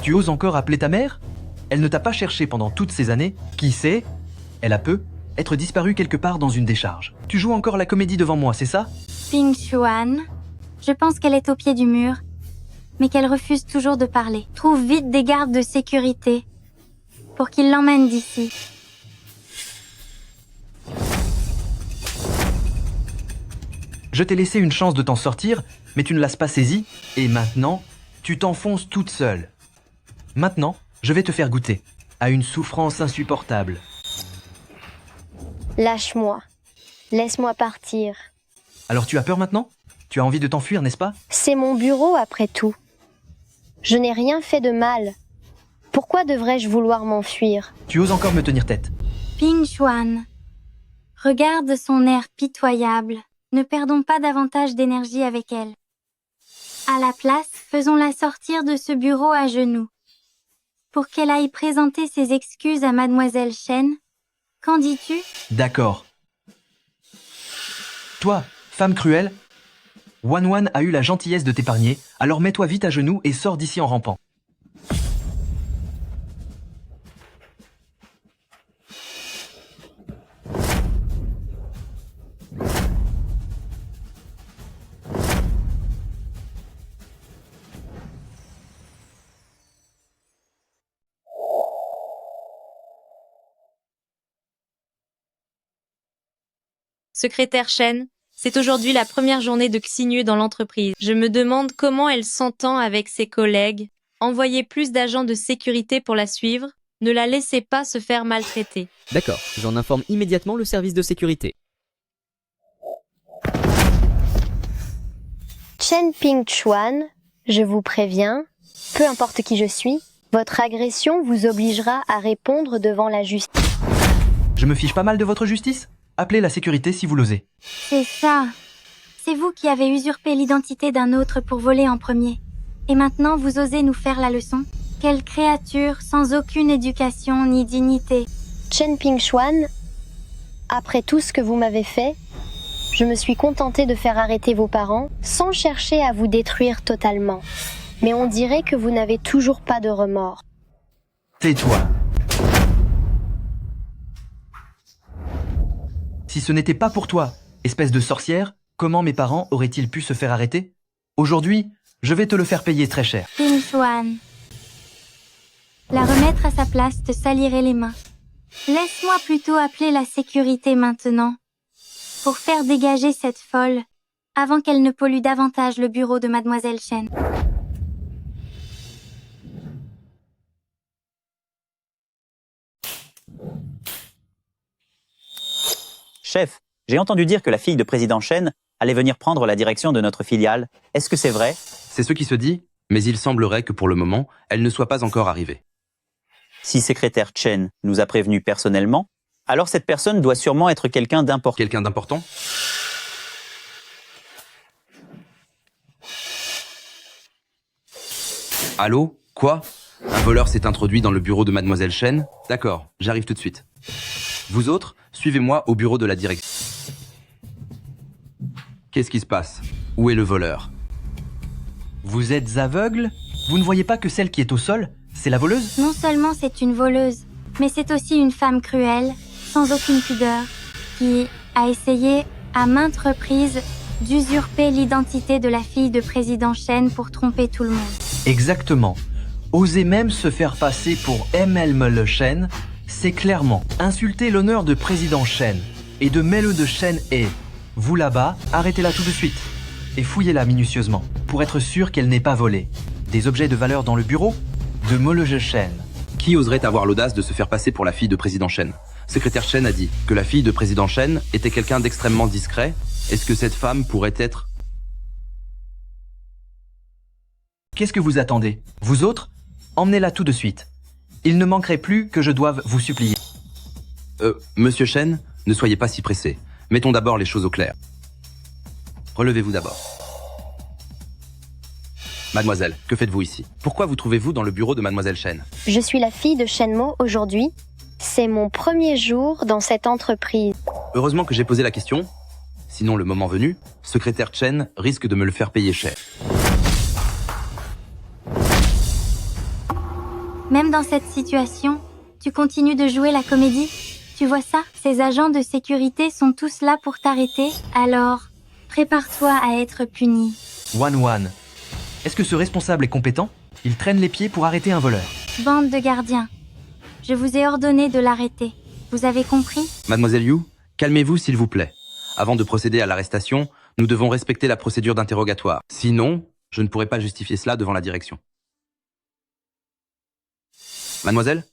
Tu oses encore appeler ta mère? Elle ne t'a pas cherché pendant toutes ces années. Qui sait? Elle a peut être disparue quelque part dans une décharge. Tu joues encore la comédie devant moi, c'est ça? Ping Xuan, je pense qu'elle est au pied du mur, mais qu'elle refuse toujours de parler. Trouve vite des gardes de sécurité pour qu'ils l'emmènent d'ici. Je t'ai laissé une chance de t'en sortir, mais tu ne l'as pas saisie, et maintenant, tu t'enfonces toute seule. Maintenant, je vais te faire goûter à une souffrance insupportable. Lâche-moi. Laisse-moi partir. Alors tu as peur maintenant? Tu as envie de t'enfuir, n'est-ce pas? C'est mon bureau après tout. Je n'ai rien fait de mal. Pourquoi devrais-je vouloir m'enfuir? Tu oses encore me tenir tête. Ping Xuan, regarde son air pitoyable. Ne perdons pas davantage d'énergie avec elle. À la place, faisons-la sortir de ce bureau à genoux, pour qu'elle aille présenter ses excuses à Mademoiselle Chen. Qu'en dis-tu? D'accord. Toi, femme cruelle, Wan a eu la gentillesse de t'épargner, alors mets-toi vite à genoux et sors d'ici en rampant. Secrétaire Chen, c'est aujourd'hui la première journée de Xinyu dans l'entreprise. Je me demande comment elle s'entend avec ses collègues. Envoyez plus d'agents de sécurité pour la suivre. Ne la laissez pas se faire maltraiter. D'accord, j'en informe immédiatement le service de sécurité. Chen Ping Xuan, je vous préviens, peu importe qui je suis, votre agression vous obligera à répondre devant la justice. Je me fiche pas mal de votre justice? Appelez la sécurité si vous l'osez. C'est ça. C'est vous qui avez usurpé l'identité d'un autre pour voler en premier. Et maintenant, vous osez nous faire la leçon? Quelle créature sans aucune éducation ni dignité. Chen Ping Xuan, après tout ce que vous m'avez fait, je me suis contentée de faire arrêter vos parents sans chercher à vous détruire totalement. Mais on dirait que vous n'avez toujours pas de remords. Tais-toi. Si ce n'était pas pour toi, espèce de sorcière, comment mes parents auraient-ils pu se faire arrêter? Aujourd'hui, je vais te le faire payer très cher. Ping Xuan, la remettre à sa place te salirait les mains. Laisse-moi plutôt appeler la sécurité maintenant, pour faire dégager cette folle, avant qu'elle ne pollue davantage le bureau de Mademoiselle Chen. Chef, j'ai entendu dire que la fille de président Chen allait venir prendre la direction de notre filiale. Est-ce que c'est vrai? C'est ce qui se dit, mais il semblerait que pour le moment, elle ne soit pas encore arrivée. Si secrétaire Chen nous a prévenus personnellement, alors cette personne doit sûrement être quelqu'un d'important. Quelqu'un d'important? Allô? Quoi? Un voleur s'est introduit dans le bureau de Mademoiselle Chen? D'accord, j'arrive tout de suite. Vous autres, suivez-moi au bureau de la direction. Qu'est-ce qui se passe? Où est le voleur? Vous êtes aveugle? Vous ne voyez pas que celle qui est au sol, c'est la voleuse? Non seulement c'est une voleuse, mais c'est aussi une femme cruelle, sans aucune pudeur, qui a essayé à maintes reprises d'usurper l'identité de la fille de président Chen pour tromper tout le monde. Exactement. Oser même se faire passer pour ML Chen, c'est clairement insulter l'honneur de président Chen et de Mele de Chen et vous là-bas, arrêtez-la tout de suite et fouillez-la minutieusement pour être sûr qu'elle n'est pas volée. Des objets de valeur dans le bureau de Molege Shen. Qui oserait avoir l'audace de se faire passer pour la fille de président Shen? Secrétaire Shen a dit que la fille de président Shen était quelqu'un d'extrêmement discret. Est-ce que cette femme pourrait être... Qu'est-ce que vous attendez? Vous autres, emmenez-la tout de suite. Il ne manquerait plus que je doive vous supplier. Monsieur Shen, ne soyez pas si pressé. Mettons d'abord les choses au clair. Relevez-vous d'abord. Mademoiselle, que faites-vous ici? Pourquoi vous trouvez-vous dans le bureau de Mademoiselle Shen? Je suis la fille de Shenmo aujourd'hui. C'est mon premier jour dans cette entreprise. Heureusement que j'ai posé la question. Sinon, le moment venu, secrétaire Chen risque de me le faire payer cher. Même dans cette situation, tu continues de jouer la comédie? Tu vois ça? Ces agents de sécurité sont tous là pour t'arrêter, alors prépare-toi à être puni. Wan. Est-ce que ce responsable est compétent? Il traîne les pieds pour arrêter un voleur. Bande de gardiens, je vous ai ordonné de l'arrêter. Vous avez compris? Mademoiselle Yu, calmez-vous s'il vous plaît. Avant de procéder à l'arrestation, nous devons respecter la procédure d'interrogatoire. Sinon, je ne pourrai pas justifier cela devant la direction. Mademoiselle,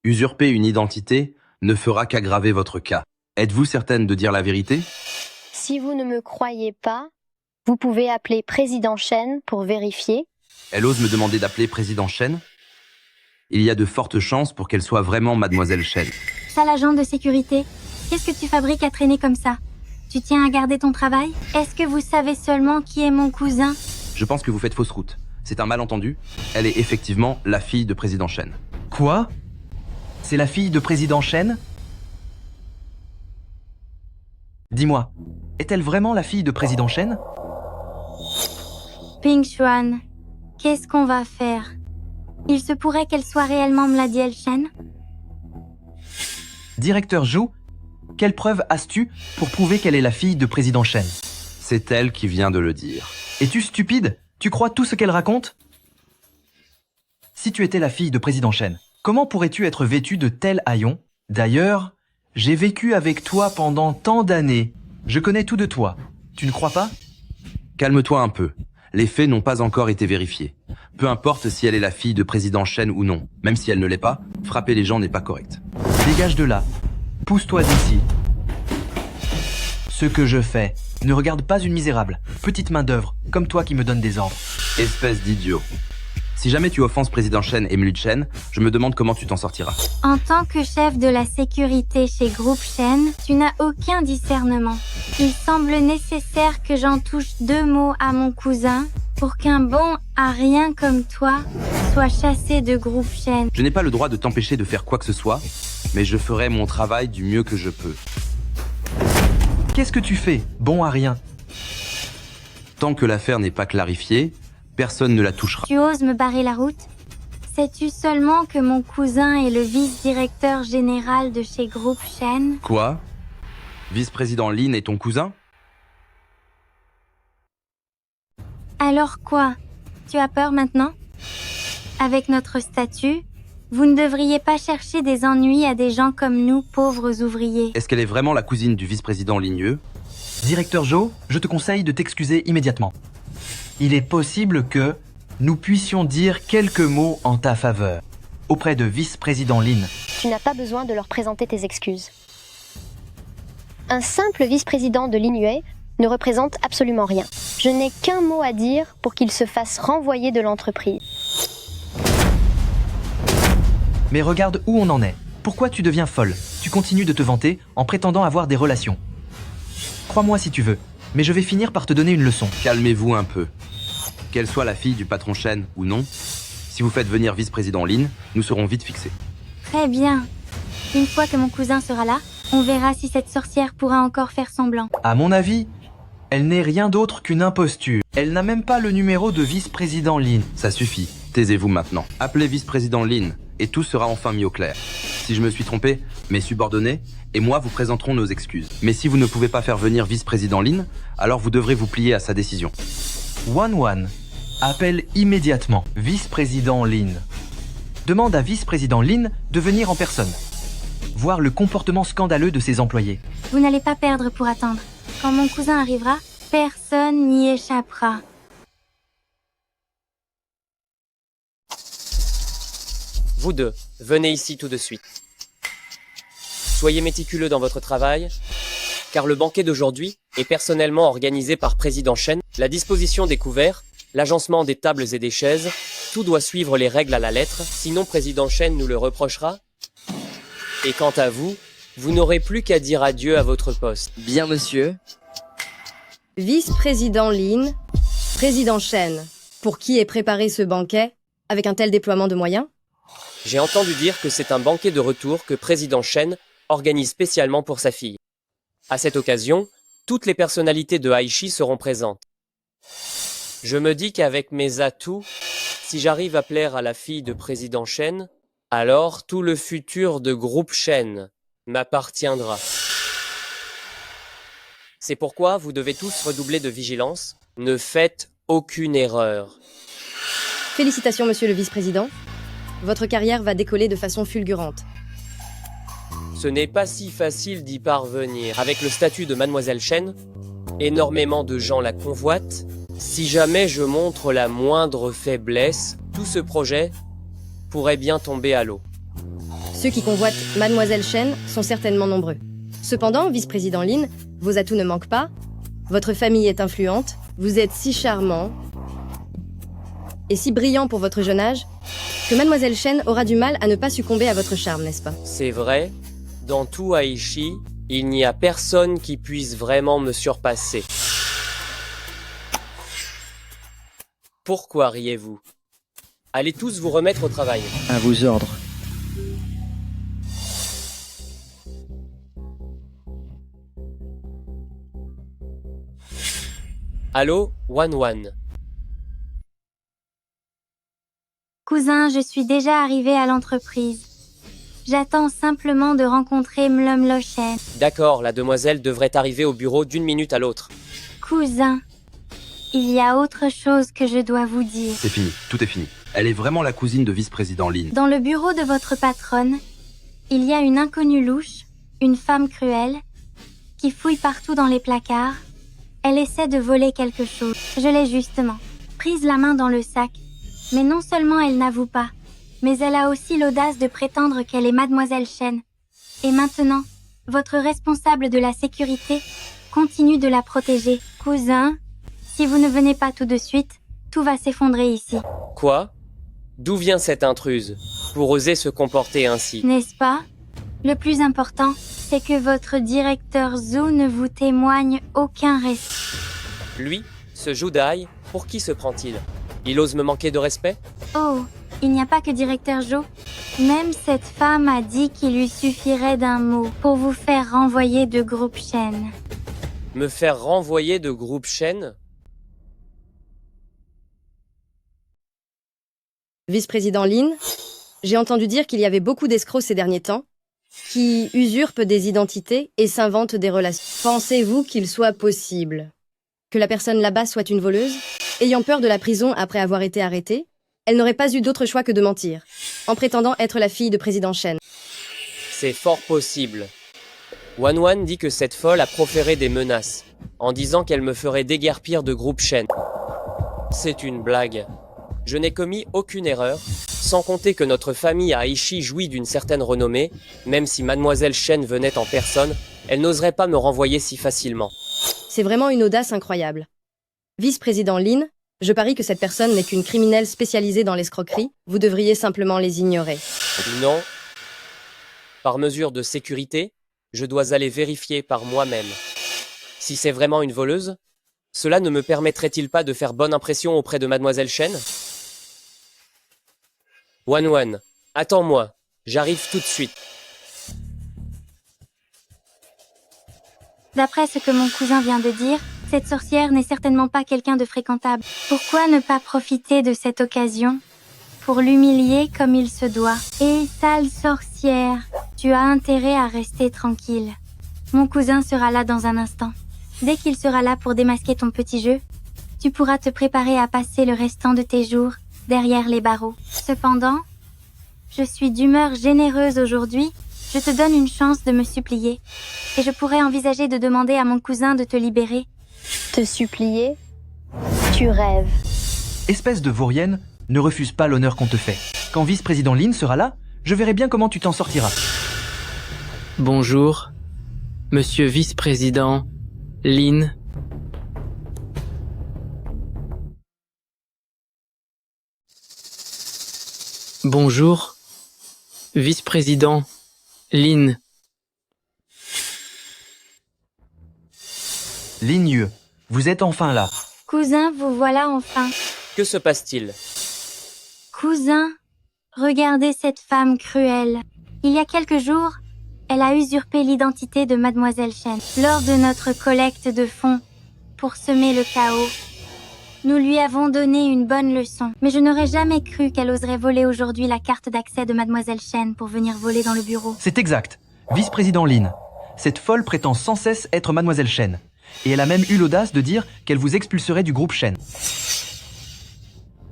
usurper une identité ne fera qu'aggraver votre cas. Êtes-vous certaine de dire la vérité? Si vous ne me croyez pas, vous pouvez appeler président Shen pour vérifier. Elle ose me demander d'appeler président Shen? Il y a de fortes chances pour qu'elle soit vraiment Mademoiselle Shen. Sale agent de sécurité, qu'est-ce que tu fabriques à traîner comme ça? Tu tiens à garder ton travail? Est-ce que vous savez seulement qui est mon cousin? Je pense que vous faites fausse route. C'est un malentendu. Elle est effectivement la fille de président Shen. Quoi? C'est la fille de président Shen? Dis-moi, est-elle vraiment la fille de président Shen? Ping Xuan, qu'est-ce qu'on va faire? Il se pourrait qu'elle soit réellement Mladiel Shen? Directeur Zhou, quelle preuve as-tu pour prouver qu'elle est la fille de président Shen? C'est elle qui vient de le dire. Es-tu stupide? Tu crois tout ce qu'elle raconte? Si tu étais la fille de président Shen, comment pourrais-tu être vêtue de tel haillon? D'ailleurs, j'ai vécu avec toi pendant tant d'années. Je connais tout de toi. Tu ne crois pas? Calme-toi un peu. Les faits n'ont pas encore été vérifiés. Peu importe si elle est la fille de président Shen ou non, même si elle ne l'est pas, frapper les gens n'est pas correct. Dégage de là. Pousse-toi d'ici. Ce que je fais, ne regarde pas une misérable, petite main d'œuvre, comme toi qui me donne des ordres. Espèce d'idiot. Si jamais tu offenses président Shen et Mlu Chen, je me demande comment tu t'en sortiras. En tant que chef de la sécurité chez Groupe Shen, tu n'as aucun discernement. Il semble nécessaire que j'en touche 2 mots à mon cousin pour qu'un bon à rien comme toi soit chassé de Groupe Shen. Je n'ai pas le droit de t'empêcher de faire quoi que ce soit, mais je ferai mon travail du mieux que je peux. Qu'est-ce que tu fais, bon à rien? Tant que l'affaire n'est pas clarifiée, personne ne la touchera. Tu oses me barrer la route? Sais-tu seulement que mon cousin est le vice-directeur général de chez Groupe Shen? Quoi? Vice-président Lin est ton cousin? Alors quoi? Tu as peur maintenant? Avec notre statut, vous ne devriez pas chercher des ennuis à des gens comme nous, pauvres ouvriers. Est-ce qu'elle est vraiment la cousine du vice-président Ligneux? Directeur Zhou, je te conseille de t'excuser immédiatement. Il est possible que nous puissions dire quelques mots en ta faveur auprès de vice-président Lin. Tu n'as pas besoin de leur présenter tes excuses. Un simple vice-président de l'Inuit ne représente absolument rien. Je n'ai qu'un mot à dire pour qu'il se fasse renvoyer de l'entreprise. Mais regarde où on en est. Pourquoi tu deviens folle? Tu continues de te vanter en prétendant avoir des relations. Crois-moi si tu veux, mais je vais finir par te donner une leçon. Calmez-vous un peu. Qu'elle soit la fille du patron Shen ou non, si vous faites venir vice-président Lin, nous serons vite fixés. Très bien. Une fois que mon cousin sera là, on verra si cette sorcière pourra encore faire semblant. À mon avis, elle n'est rien d'autre qu'une imposture. Elle n'a même pas le numéro de vice-président Lin. Ça suffit, taisez-vous maintenant. Appelez vice-président Lin et tout sera enfin mis au clair. Si je me suis trompé, mes subordonnés et moi vous présenterons nos excuses. Mais si vous ne pouvez pas faire venir vice-président Lin, alors vous devrez vous plier à sa décision. Wan, appelle immédiatement vice-président Lin. Demande à vice-président Lin de venir en personne. Voir le comportement scandaleux de ses employés. Vous n'allez pas perdre pour attendre. Quand mon cousin arrivera, personne n'y échappera. Vous deux, venez ici tout de suite. Soyez méticuleux dans votre travail, car le banquet d'aujourd'hui est personnellement organisé par Président Chen. La disposition des couverts, l'agencement des tables et des chaises, tout doit suivre les règles à la lettre, sinon Président Chen nous le reprochera. Et quant à vous, vous n'aurez plus qu'à dire adieu à votre poste. Bien, monsieur. Vice-président Lin, président Chen, pour qui est préparé ce banquet, avec un tel déploiement de moyens? J'ai entendu dire que c'est un banquet de retour que Président Chen organise spécialement pour sa fille. À cette occasion, toutes les personnalités de Aichi seront présentes. Je me dis qu'avec mes atouts, si j'arrive à plaire à la fille de Président Chen, alors tout le futur de groupe Chen m'appartiendra. C'est pourquoi vous devez tous redoubler de vigilance. Ne faites aucune erreur. Félicitations, monsieur le vice-président. Votre carrière va décoller de façon fulgurante. Ce n'est pas si facile d'y parvenir. Avec le statut de Mademoiselle Chen, énormément de gens la convoitent. Si jamais je montre la moindre faiblesse, tout ce projet pourrait bien tomber à l'eau. Ceux qui convoitent Mademoiselle Chen sont certainement nombreux. Cependant, vice-président Lin, vos atouts ne manquent pas. Votre famille est influente. Vous êtes si charmant et si brillant pour votre jeune âge que Mademoiselle Chen aura du mal à ne pas succomber à votre charme, n'est-ce pas? C'est vrai, dans tout Aichi, il n'y a personne qui puisse vraiment me surpasser. Pourquoi riez-vous? Allez tous vous remettre au travail. À vos ordres. Allô, Wan. Cousin, je suis déjà arrivée à l'entreprise. J'attends simplement de rencontrer Mlumlo Chen. D'accord, la demoiselle devrait arriver au bureau d'une minute à l'autre. Cousin, il y a autre chose que je dois vous dire. C'est fini, tout est fini. Elle est vraiment la cousine de vice-président Lin. Dans le bureau de votre patronne, il y a une inconnue louche, une femme cruelle, qui fouille partout dans les placards. Elle essaie de voler quelque chose. Je l'ai justement prise la main dans le sac. Mais non seulement elle n'avoue pas, mais elle a aussi l'audace de prétendre qu'elle est Mademoiselle Chen. Et maintenant, votre responsable de la sécurité continue de la protéger. Cousin, si vous ne venez pas tout de suite, tout va s'effondrer ici. Quoi? D'où vient cette intruse pour oser se comporter ainsi? N'est-ce pas? Le plus important, c'est que votre directeur Zhou ne vous témoigne aucun respect. Lui, ce Judai, pour qui se prend-il? Il ose me manquer de respect? Oh, il n'y a pas que directeur Zhou. Même cette femme a dit qu'il lui suffirait d'un mot pour vous faire renvoyer de groupe Chen. Me faire renvoyer de groupe Chen? Vice-président Lin, j'ai entendu dire qu'il y avait beaucoup d'escrocs ces derniers temps qui usurpent des identités et s'inventent des relations. Pensez-vous qu'il soit possible que la personne là-bas soit une voleuse? Ayant peur de la prison après avoir été arrêtée, elle n'aurait pas eu d'autre choix que de mentir, en prétendant être la fille de président Chen. C'est fort possible. Wan dit que cette folle a proféré des menaces, en disant qu'elle me ferait déguerpir de groupe Chen. C'est une blague. Je n'ai commis aucune erreur, sans compter que notre famille à Aichi jouit d'une certaine renommée. Même si Mademoiselle Chen venait en personne, elle n'oserait pas me renvoyer si facilement. C'est vraiment une audace incroyable. Vice-président Lin, je parie que cette personne n'est qu'une criminelle spécialisée dans l'escroquerie. Vous devriez simplement les ignorer. Non. Par mesure de sécurité, je dois aller vérifier par moi-même. Si c'est vraiment une voleuse, cela ne me permettrait-il pas de faire bonne impression auprès de Mademoiselle Chen? Wan, attends-moi, j'arrive tout de suite. D'après ce que mon cousin vient de dire, cette sorcière n'est certainement pas quelqu'un de fréquentable. Pourquoi ne pas profiter de cette occasion pour l'humilier comme il se doit? Et sale sorcière, tu as intérêt à rester tranquille. Mon cousin sera là dans un instant. Dès qu'il sera là pour démasquer ton petit jeu, tu pourras te préparer à passer le restant de tes jours derrière les barreaux. Cependant, je suis d'humeur généreuse aujourd'hui. Je te donne une chance de me supplier. Et je pourrais envisager de demander à mon cousin de te libérer. Te supplier? Tu rêves. Espèce de vaurienne, ne refuse pas l'honneur qu'on te fait. Quand vice-président Lin sera là, je verrai bien comment tu t'en sortiras. Bonjour, monsieur vice-président Lin. Bonjour, vice-président Lin. Lin Yue, vous êtes enfin là. Cousin, vous voilà enfin. Que se passe-t-il? Cousin, regardez cette femme cruelle. Il y a quelques jours, elle a usurpé l'identité de Mademoiselle Chen lors de notre collecte de fonds pour semer le chaos. Nous lui avons donné une bonne leçon, mais je n'aurais jamais cru qu'elle oserait voler aujourd'hui la carte d'accès de Mademoiselle Chen pour venir voler dans le bureau. C'est exact. Vice-président Lin. Cette folle prétend sans cesse être Mademoiselle Chen. Et elle a même eu l'audace de dire qu'elle vous expulserait du groupe Chen.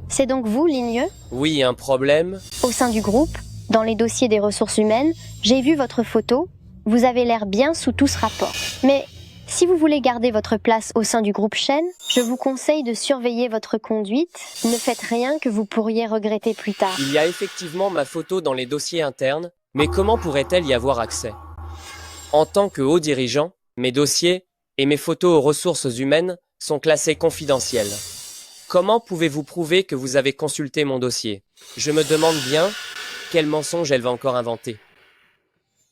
C'est donc vous, Lin Yue? Oui, un problème? Au sein du groupe, dans les dossiers des ressources humaines, j'ai vu votre photo. Vous avez l'air bien sous tout ce rapport. Mais si vous voulez garder votre place au sein du groupe Chen, je vous conseille de surveiller votre conduite. Ne faites rien que vous pourriez regretter plus tard. Il y a effectivement ma photo dans les dossiers internes, mais comment pourrait-elle y avoir accès? En tant que haut dirigeant, mes dossiers et mes photos aux ressources humaines sont classés confidentiels. Comment pouvez-vous prouver que vous avez consulté mon dossier? Je me demande bien quel mensonge elle va encore inventer.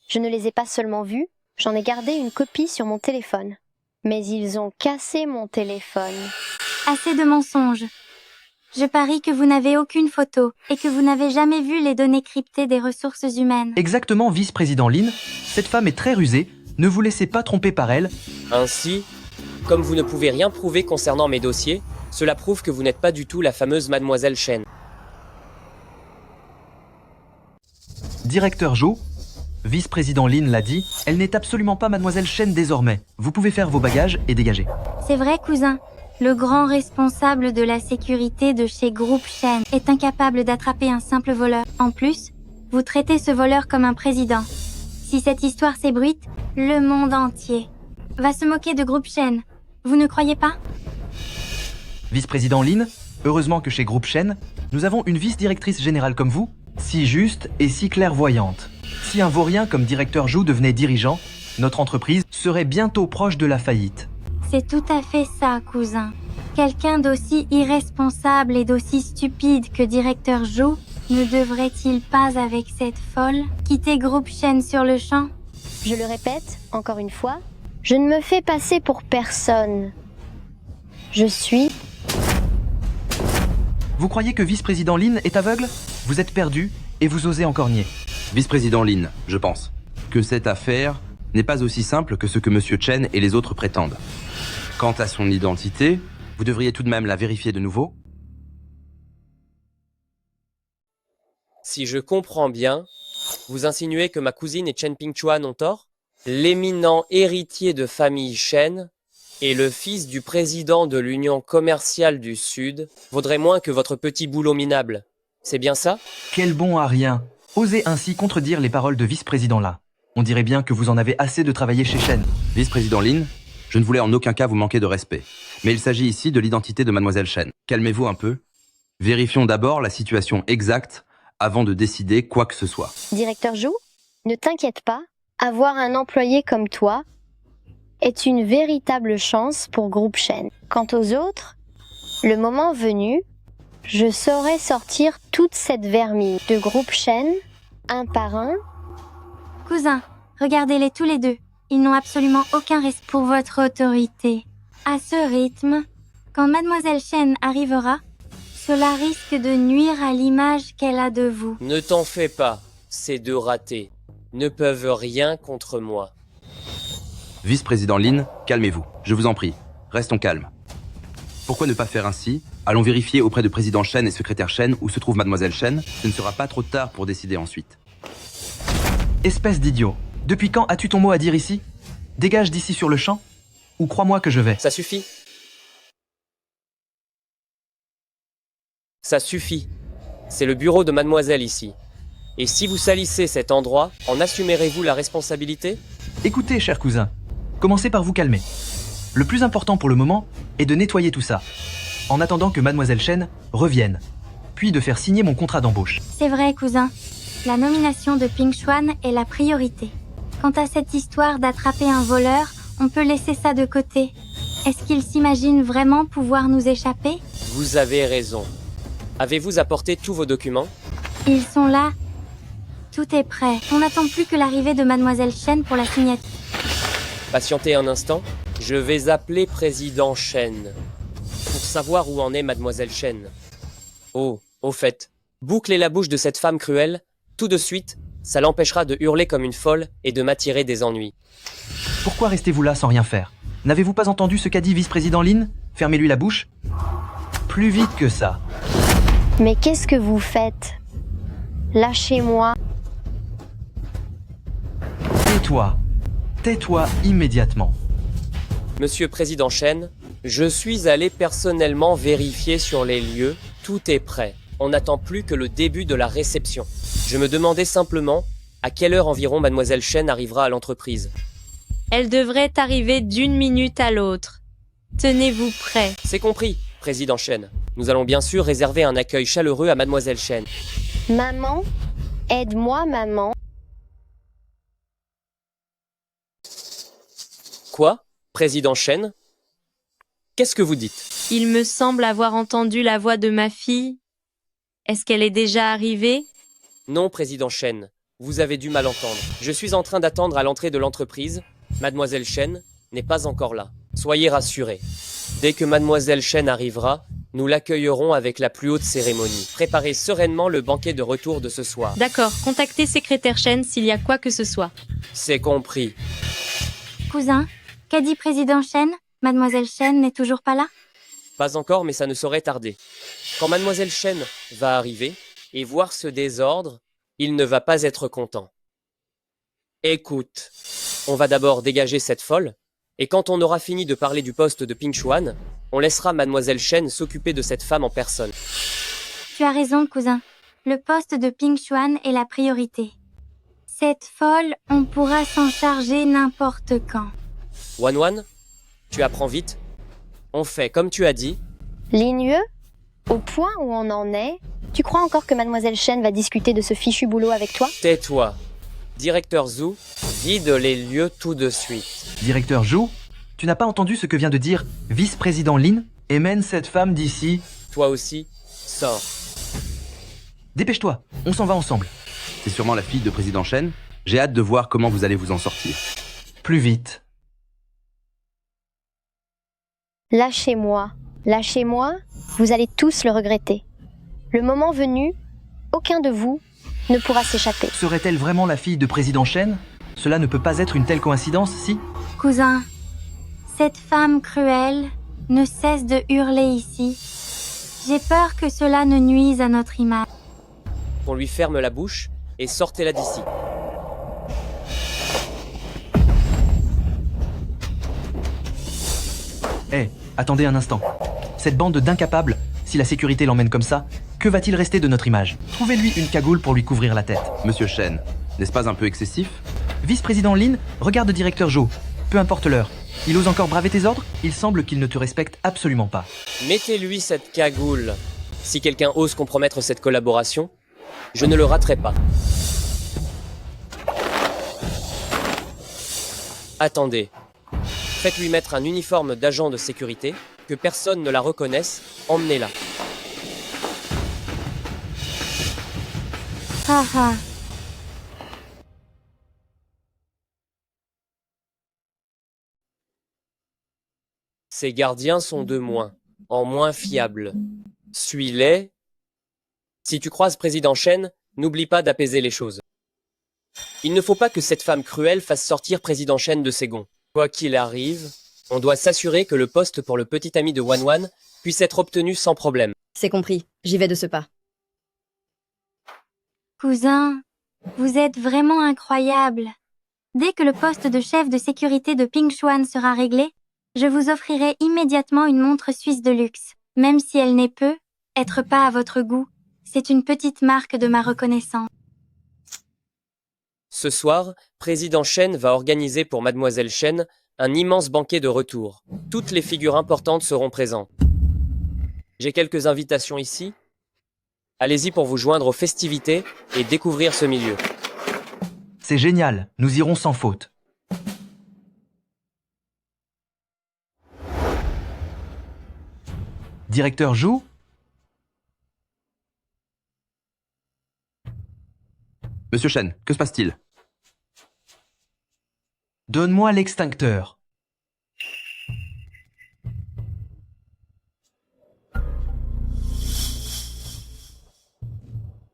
Je ne les ai pas seulement vus, j'en ai gardé une copie sur mon téléphone. Mais ils ont cassé mon téléphone. Assez de mensonges. Je parie que vous n'avez aucune photo et que vous n'avez jamais vu les données cryptées des ressources humaines. Exactement, vice-président Lin. Cette femme est très rusée. Ne vous laissez pas tromper par elle. Ainsi, comme vous ne pouvez rien prouver concernant mes dossiers, cela prouve que vous n'êtes pas du tout la fameuse Mademoiselle Chen. Directeur Zhou, vice-président Lin l'a dit, elle n'est absolument pas Mademoiselle Chen désormais. Vous pouvez faire vos bagages et dégager. C'est vrai, cousin. Le grand responsable de la sécurité de chez Groupe Chen est incapable d'attraper un simple voleur. En plus, vous traitez ce voleur comme un président. Si cette histoire s'ébruite, le monde entier va se moquer de Groupe Chen. Vous ne croyez pas? Vice-président Lin, heureusement que chez Groupe Chen, nous avons une vice-directrice générale comme vous, si juste et si clairvoyante. Si un vaurien comme directeur Zhou devenait dirigeant, notre entreprise serait bientôt proche de la faillite. C'est tout à fait ça, cousin. Quelqu'un d'aussi irresponsable et d'aussi stupide que directeur Zhou ne devrait-il pas, avec cette folle, quitter Groupe Chen sur le champ? Je le répète, encore une fois, je ne me fais passer pour personne. Je suis... Vous croyez que vice-président Lin est aveugle? Vous êtes perdu et vous osez encore nier. Vice-président Lin, je pense que cette affaire n'est pas aussi simple que ce que Monsieur Chen et les autres prétendent. Quant à son identité, vous devriez tout de même la vérifier de nouveau. Si je comprends bien, vous insinuez que ma cousine et Chen Pingchuan ont tort? L'éminent héritier de famille Chen et le fils du président de l'Union commerciale du Sud vaudrait moins que votre petit boulot minable. C'est bien ça? Quel bon à rien. Osez ainsi contredire les paroles de vice-président là. On dirait bien que vous en avez assez de travailler chez Chen. Vice-président Lin, je ne voulais en aucun cas vous manquer de respect. Mais il s'agit ici de l'identité de Mademoiselle Chen. Calmez-vous un peu. Vérifions d'abord la situation exacte avant de décider quoi que ce soit. Directeur Zhou, ne t'inquiète pas, avoir un employé comme toi est une véritable chance pour Groupe Chen. Quant aux autres, le moment venu, je saurai sortir toute cette vermine de Groupe Chen, un par un. Cousin, regardez-les tous les deux. Ils n'ont absolument aucun respect pour votre autorité. À ce rythme, quand Mademoiselle Chen arrivera, cela risque de nuire à l'image qu'elle a de vous. Ne t'en fais pas, ces deux ratés ne peuvent rien contre moi. Vice-président Lin, calmez-vous. Je vous en prie, restons calmes. Pourquoi ne pas faire ainsi? Allons vérifier auprès de président Chen et secrétaire Chen où se trouve Mademoiselle Chen. Ce ne sera pas trop tard pour décider ensuite. Espèce d'idiot. Depuis quand as-tu ton mot à dire ici? Dégage d'ici sur le champ, ou crois-moi que je vais. Ça suffit. Ça suffit. C'est le bureau de mademoiselle ici. Et si vous salissez cet endroit, en assumerez-vous la responsabilité? Écoutez, cher cousin, commencez par vous calmer. Le plus important pour le moment est de nettoyer tout ça, en attendant que Mademoiselle Chen revienne. puis de faire signer mon contrat d'embauche. C'est vrai, cousin. La nomination de Ping Xuan est la priorité. Quant à cette histoire d'attraper un voleur, on peut laisser ça de côté. Est-ce qu'il s'imagine vraiment pouvoir nous échapper? Vous avez raison. Avez-vous apporté tous vos documents? Ils sont là. Tout est prêt. On n'attend plus que l'arrivée de Mademoiselle Chen pour la signature. Patientez un instant. Je vais appeler Président Chen pour savoir où en est Mademoiselle Chen. Oh, au fait, bouclez la bouche de cette femme cruelle, tout de suite, ça l'empêchera de hurler comme une folle et de m'attirer des ennuis. Pourquoi restez-vous là sans rien faire? N'avez-vous pas entendu ce qu'a dit vice-président Lin? Fermez-lui la bouche. Plus vite que ça. Mais qu'est-ce que vous faites? Lâchez-moi. Tais-toi. Tais-toi immédiatement. Monsieur Président Chen, je suis allé personnellement vérifier sur les lieux, tout est prêt. On n'attend plus que le début de la réception. Je me demandais simplement à quelle heure environ Mademoiselle Chen arrivera à l'entreprise. Elle devrait arriver d'une minute à l'autre. Tenez-vous prêts. C'est compris, Président Chen. Nous allons bien sûr réserver un accueil chaleureux à Mademoiselle Chen. Maman? Aide-moi, maman. Quoi? Président Chen? Qu'est-ce que vous dites? Il me semble avoir entendu la voix de ma fille. Est-ce qu'elle est déjà arrivée? Non, Président Chen. Vous avez dû mal entendre. Je suis en train d'attendre à l'entrée de l'entreprise. Mademoiselle Chen n'est pas encore là. Soyez rassurés. Dès que Mademoiselle Chen arrivera, nous l'accueillerons avec la plus haute cérémonie. Préparez sereinement le banquet de retour de ce soir. D'accord, contactez secrétaire Chen s'il y a quoi que ce soit. C'est compris. Cousin, qu'a dit Président Chen? Mademoiselle Chen n'est toujours pas là? Pas encore, mais ça ne saurait tarder. Quand Mademoiselle Chen va arriver et voir ce désordre, il ne va pas être content. Écoute, on va d'abord dégager cette folle, et quand on aura fini de parler du poste de Ping Xuan, on laissera Mademoiselle Chen s'occuper de cette femme en personne. Tu as raison, cousin. Le poste de Ping Xuan est la priorité. Cette folle, on pourra s'en charger n'importe quand. Wan, tu apprends vite. On fait comme tu as dit. Ligneux? Au point où on en est, tu crois encore que Mademoiselle Chen va discuter de ce fichu boulot avec toi? Tais-toi. Directeur Zhu, vide les lieux tout de suite. Directeur Zhu, tu n'as pas entendu ce que vient de dire vice-président Lin et mène cette femme d'ici? Toi aussi, sors. Dépêche-toi, on s'en va ensemble. C'est sûrement la fille de Président Chen. J'ai hâte de voir comment vous allez vous en sortir. Plus vite. Lâchez-moi. Lâchez-moi, vous allez tous le regretter. Le moment venu, aucun de vous ne pourra s'échapper. Serait-elle vraiment la fille de Président Chen? Cela ne peut pas être une telle coïncidence, si? Cousin, cette femme cruelle ne cesse de hurler ici. J'ai peur que cela ne nuise à notre image. On lui ferme la bouche et sortez-la d'ici. Hé, attendez un instant. Cette bande d'incapables, si la sécurité l'emmène comme ça, que va-t-il rester de notre image? Trouvez-lui une cagoule pour lui couvrir la tête. Monsieur Chen, n'est-ce pas un peu excessif? Vice-président Lin, regarde directeur Zhou. Peu importe l'heure. Il ose encore braver tes ordres? Il semble qu'il ne te respecte absolument pas. Mettez-lui cette cagoule. Si quelqu'un ose compromettre cette collaboration, je ne le raterai pas. Attendez. Faites-lui mettre un uniforme d'agent de sécurité, que personne ne la reconnaisse, emmenez-la. Haha. Ces gardiens sont de moins, en moins fiables. Suis-les. Si tu croises Président Chen, n'oublie pas d'apaiser les choses. Il ne faut pas que cette femme cruelle fasse sortir Président Chen de ses gonds. Quoi qu'il arrive, on doit s'assurer que le poste pour le petit ami de Wan puisse être obtenu sans problème. C'est compris, j'y vais de ce pas. Cousin, vous êtes vraiment incroyable. Dès que le poste de chef de sécurité de Ping Xuan sera réglé, je vous offrirai immédiatement une montre suisse de luxe. Même si elle n'est peu, être pas à votre goût, c'est une petite marque de ma reconnaissance. Ce soir, Président Chen va organiser pour Mademoiselle Chen un immense banquet de retour. Toutes les figures importantes seront présentes. J'ai quelques invitations ici. Allez-y pour vous joindre aux festivités et découvrir ce milieu. C'est génial, nous irons sans faute. Directeur Zhu? Monsieur Shen, que se passe-t-il? Donne-moi l'extincteur.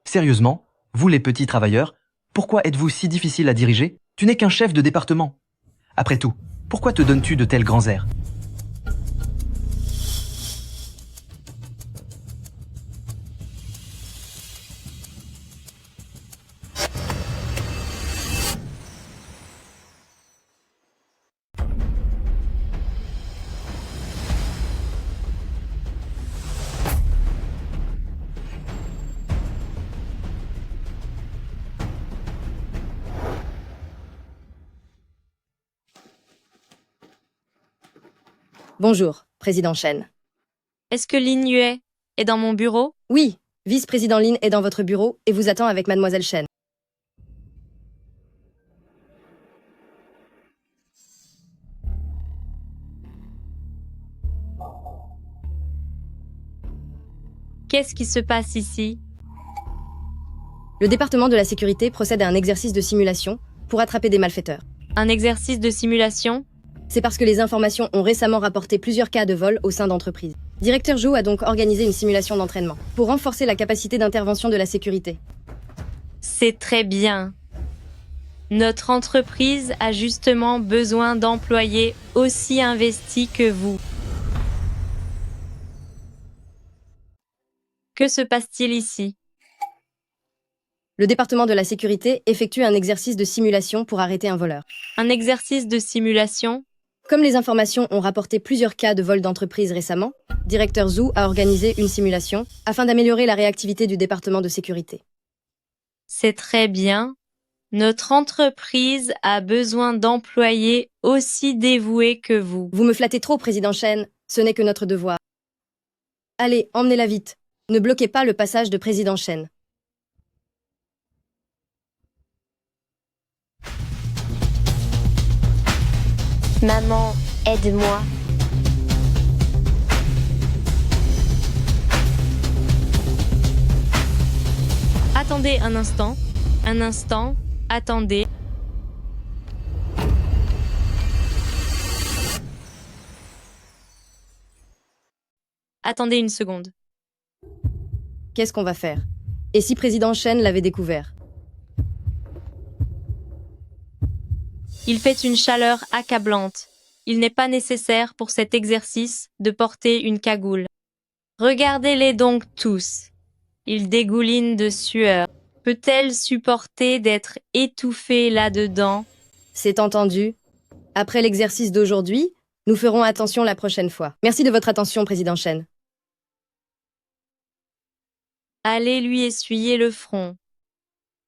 Sérieusement, vous les petits travailleurs, pourquoi êtes-vous si difficile à diriger? Tu n'es qu'un chef de département. Après tout, pourquoi te donnes-tu de tels grands airs? Bonjour, président Shen. Est-ce que Lin Yue est dans mon bureau? Oui, vice-président Lin est dans votre bureau et vous attend avec mademoiselle Shen. Qu'est-ce qui se passe ici? Le département de la sécurité procède à un exercice de simulation pour attraper des malfaiteurs. Un exercice de simulation? C'est parce que les informations ont récemment rapporté plusieurs cas de vol au sein d'entreprises. Directeur Zhu a donc organisé une simulation d'entraînement pour renforcer la capacité d'intervention de la sécurité. C'est très bien. Notre entreprise a justement besoin d'employés aussi investis que vous. Que se passe-t-il ici? Le département de la sécurité effectue un exercice de simulation pour arrêter un voleur. Un exercice de simulation? Comme les informations ont rapporté plusieurs cas de vol d'entreprise récemment, Directeur Zhu a organisé une simulation afin d'améliorer la réactivité du département de sécurité. C'est très bien. Notre entreprise a besoin d'employés aussi dévoués que vous. Vous me flattez trop, président Shen. Ce n'est que notre devoir. Allez, emmenez-la vite. Ne bloquez pas le passage de président Shen. Maman, aide-moi. Attendez un instant. Un instant. Attendez. Attendez une seconde. Qu'est-ce qu'on va faire? Et si président Shen l'avait découvert? Il fait une chaleur accablante. Il n'est pas nécessaire pour cet exercice de porter une cagoule. Regardez-les donc tous. Ils dégoulinent de sueur. Peut-elle supporter d'être étouffée là-dedans? C'est entendu. Après l'exercice d'aujourd'hui, nous ferons attention la prochaine fois. Merci de votre attention, président Shen. Allez lui essuyer le front.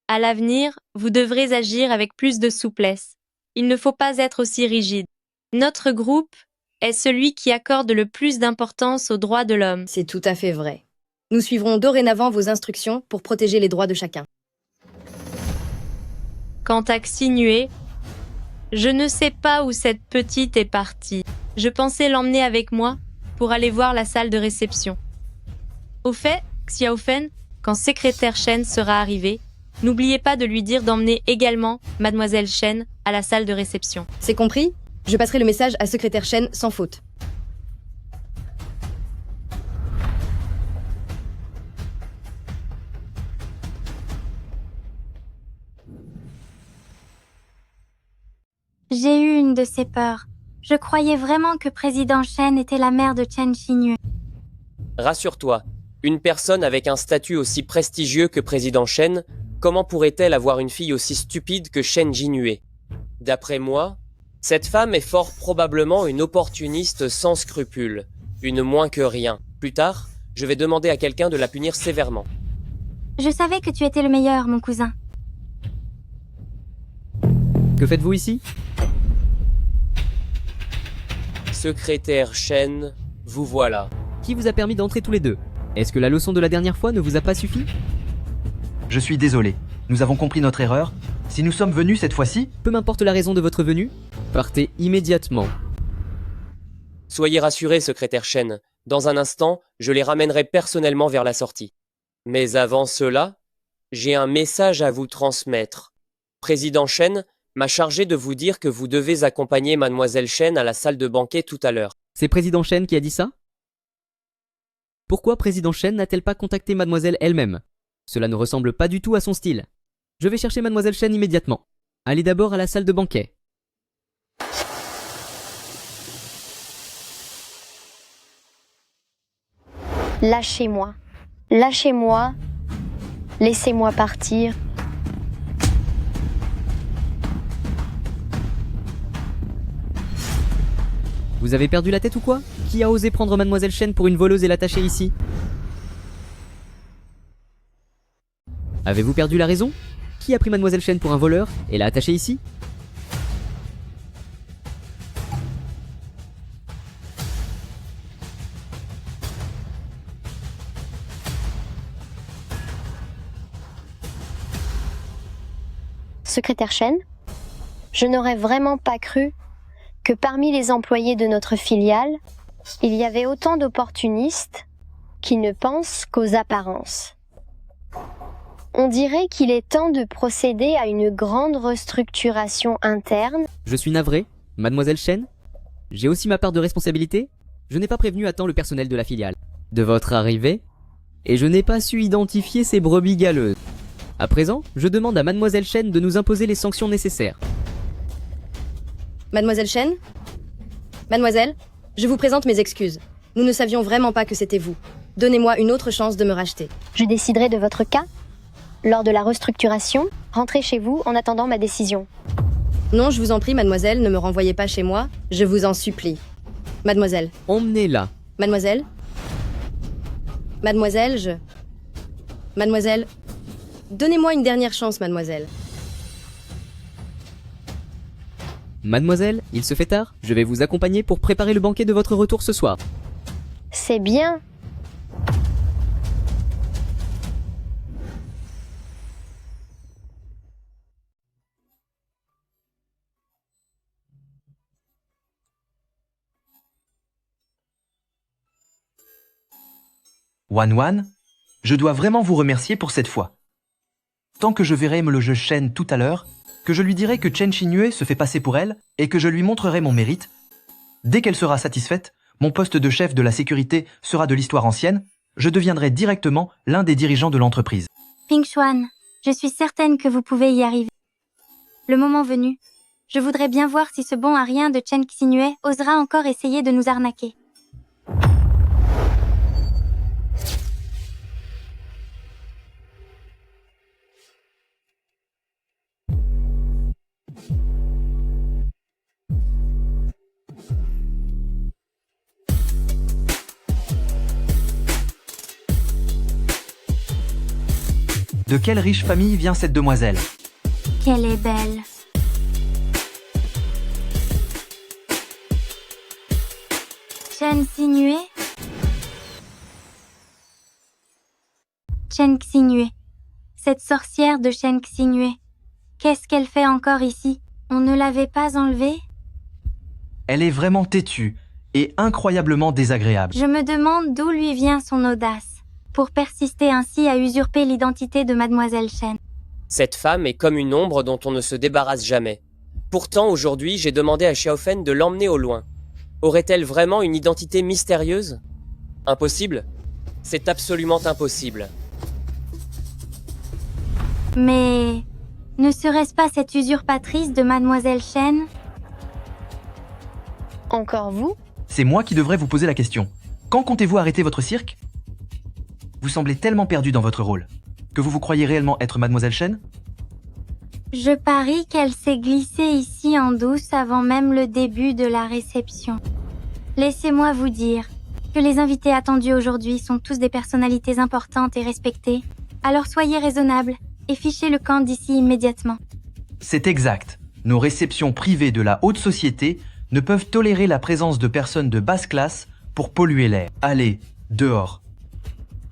À l'avenir, vous devrez agir avec plus de souplesse. Il ne faut pas être aussi rigide. Notre groupe est celui qui accorde le plus d'importance aux droits de l'homme. C'est tout à fait vrai. Nous suivrons dorénavant vos instructions pour protéger les droits de chacun. Quant à Xinue, je ne sais pas où cette petite est partie. Je pensais l'emmener avec moi pour aller voir la salle de réception. Au fait, Xiaofen, quand secrétaire Shen sera arrivé, n'oubliez pas de lui dire d'emmener également mademoiselle Shen à la salle de réception. C'est compris? Je passerai le message à secrétaire Shen sans faute. J'ai eu une de ces peurs. Je croyais vraiment que président Shen était la mère de Chen Xinyu. Rassure-toi, une personne avec un statut aussi prestigieux que président Shen, comment pourrait-elle avoir une fille aussi stupide que Shen Jinue? D'après moi, cette femme est fort probablement une opportuniste sans scrupules, une moins que rien. Plus tard, je vais demander à quelqu'un de la punir sévèrement. Je savais que tu étais le meilleur, mon cousin. Que faites-vous ici? Secrétaire Shen, vous voilà. Qui vous a permis d'entrer tous les deux? Est-ce que la leçon de la dernière fois ne vous a pas suffi? Je suis désolé. Nous avons compris notre erreur. Si nous sommes venus cette fois-ci... Peu m'importe la raison de votre venue, partez immédiatement. Soyez rassurés, secrétaire Chen. Dans un instant, je les ramènerai personnellement vers la sortie. Mais avant cela, j'ai un message à vous transmettre. Président Chen m'a chargé de vous dire que vous devez accompagner Mademoiselle Chen à la salle de banquet tout à l'heure. C'est Président Chen qui a dit ça? Pourquoi Président Chen n'a-t-elle pas contacté Mademoiselle elle-même? Cela ne ressemble pas du tout à son style. Je vais chercher Mademoiselle Chen immédiatement. Allez d'abord à la salle de banquet. Lâchez-moi. Lâchez-moi. Laissez-moi partir. Vous avez perdu la tête ou quoi? Qui a osé prendre Mademoiselle Chen pour une voleuse et l'attacher ici? Avez-vous perdu la raison? Qui a pris Mademoiselle Chen pour un voleur et l'a attachée ici? Secrétaire Chen, je n'aurais vraiment pas cru que parmi les employés de notre filiale, il y avait autant d'opportunistes qui ne pensent qu'aux apparences. On dirait qu'il est temps de procéder à une grande restructuration interne. Je suis navré, Mademoiselle Chen. J'ai aussi ma part de responsabilité. Je n'ai pas prévenu à temps le personnel de la filiale de votre arrivée, et je n'ai pas su identifier ces brebis galeuses. À présent, je demande à Mademoiselle Chen de nous imposer les sanctions nécessaires. Mademoiselle Chen? Mademoiselle, je vous présente mes excuses. Nous ne savions vraiment pas que c'était vous. Donnez-moi une autre chance de me racheter. Je déciderai de votre cas lors de la restructuration. Rentrez chez vous en attendant ma décision. Non, je vous en prie, mademoiselle, ne me renvoyez pas chez moi. Je vous en supplie. Mademoiselle. Emmenez-la. Mademoiselle? Mademoiselle, Mademoiselle, donnez-moi une dernière chance, mademoiselle. Mademoiselle, il se fait tard. Je vais vous accompagner pour préparer le banquet de votre retour ce soir. C'est bien. Wan, je dois vraiment vous remercier pour cette fois. Tant que je verrai le jeu Chen tout à l'heure, que je lui dirai que Chen Xingyue se fait passer pour elle et que je lui montrerai mon mérite, dès qu'elle sera satisfaite, mon poste de chef de la sécurité sera de l'histoire ancienne, je deviendrai directement l'un des dirigeants de l'entreprise. Ping Xuan, je suis certaine que vous pouvez y arriver. Le moment venu, je voudrais bien voir si ce bon à rien de Chen Xingyue osera encore essayer de nous arnaquer. De quelle riche famille vient cette demoiselle? Qu'elle est belle. Chen Xingyue? Chen Xingyue. Cette sorcière de Chen Xingyue. Qu'est-ce qu'elle fait encore ici? On ne l'avait pas enlevée? Elle est vraiment têtue et incroyablement désagréable. Je me demande d'où lui vient son audace, pour persister ainsi à usurper l'identité de Mademoiselle Chen. Cette femme est comme une ombre dont on ne se débarrasse jamais. Pourtant, aujourd'hui, j'ai demandé à Xiaofen de l'emmener au loin. Aurait-elle vraiment une identité mystérieuse? Impossible? C'est absolument impossible. Mais ne serait-ce pas cette usurpatrice de Mademoiselle Chen? Encore vous? C'est moi qui devrais vous poser la question. Quand comptez-vous arrêter votre cirque? Vous semblez tellement perdu dans votre rôle. Que vous croyez réellement être Mademoiselle Chen? Je parie qu'elle s'est glissée ici en douce avant même le début de la réception. Laissez-moi vous dire que les invités attendus aujourd'hui sont tous des personnalités importantes et respectées. Alors soyez raisonnables et fichez le camp d'ici immédiatement. C'est exact. Nos réceptions privées de la haute société ne peuvent tolérer la présence de personnes de basse classe pour polluer l'air. Allez, dehors.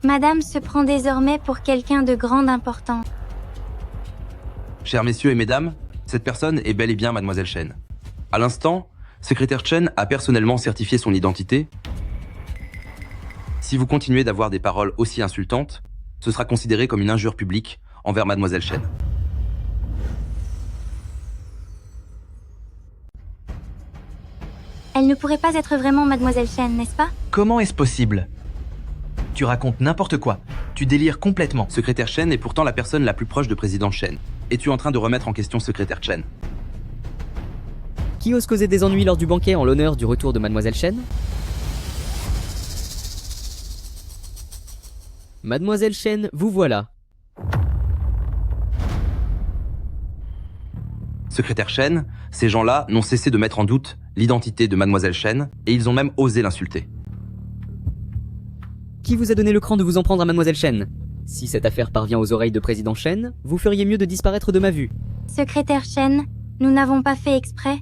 Madame se prend désormais pour quelqu'un de grande importance. Chers messieurs et mesdames, cette personne est bel et bien Mademoiselle Chen. À l'instant, secrétaire Chen a personnellement certifié son identité. Si vous continuez d'avoir des paroles aussi insultantes, ce sera considéré comme une injure publique envers Mademoiselle Chen. Elle ne pourrait pas être vraiment Mademoiselle Chen, n'est-ce pas? Comment est-ce possible? Tu racontes n'importe quoi. Tu délires complètement. Secrétaire Chen est pourtant la personne la plus proche de président Chen. Es-tu en train de remettre en question secrétaire Chen? Qui ose causer des ennuis lors du banquet en l'honneur du retour de Mademoiselle Chen? Mademoiselle Chen, vous voilà. Secrétaire Chen, ces gens-là n'ont cessé de mettre en doute l'identité de Mademoiselle Chen et ils ont même osé l'insulter. Qui vous a donné le cran de vous en prendre à Mademoiselle Chen? Si cette affaire parvient aux oreilles de président Chen, vous feriez mieux de disparaître de ma vue. Secrétaire Chen, nous n'avons pas fait exprès.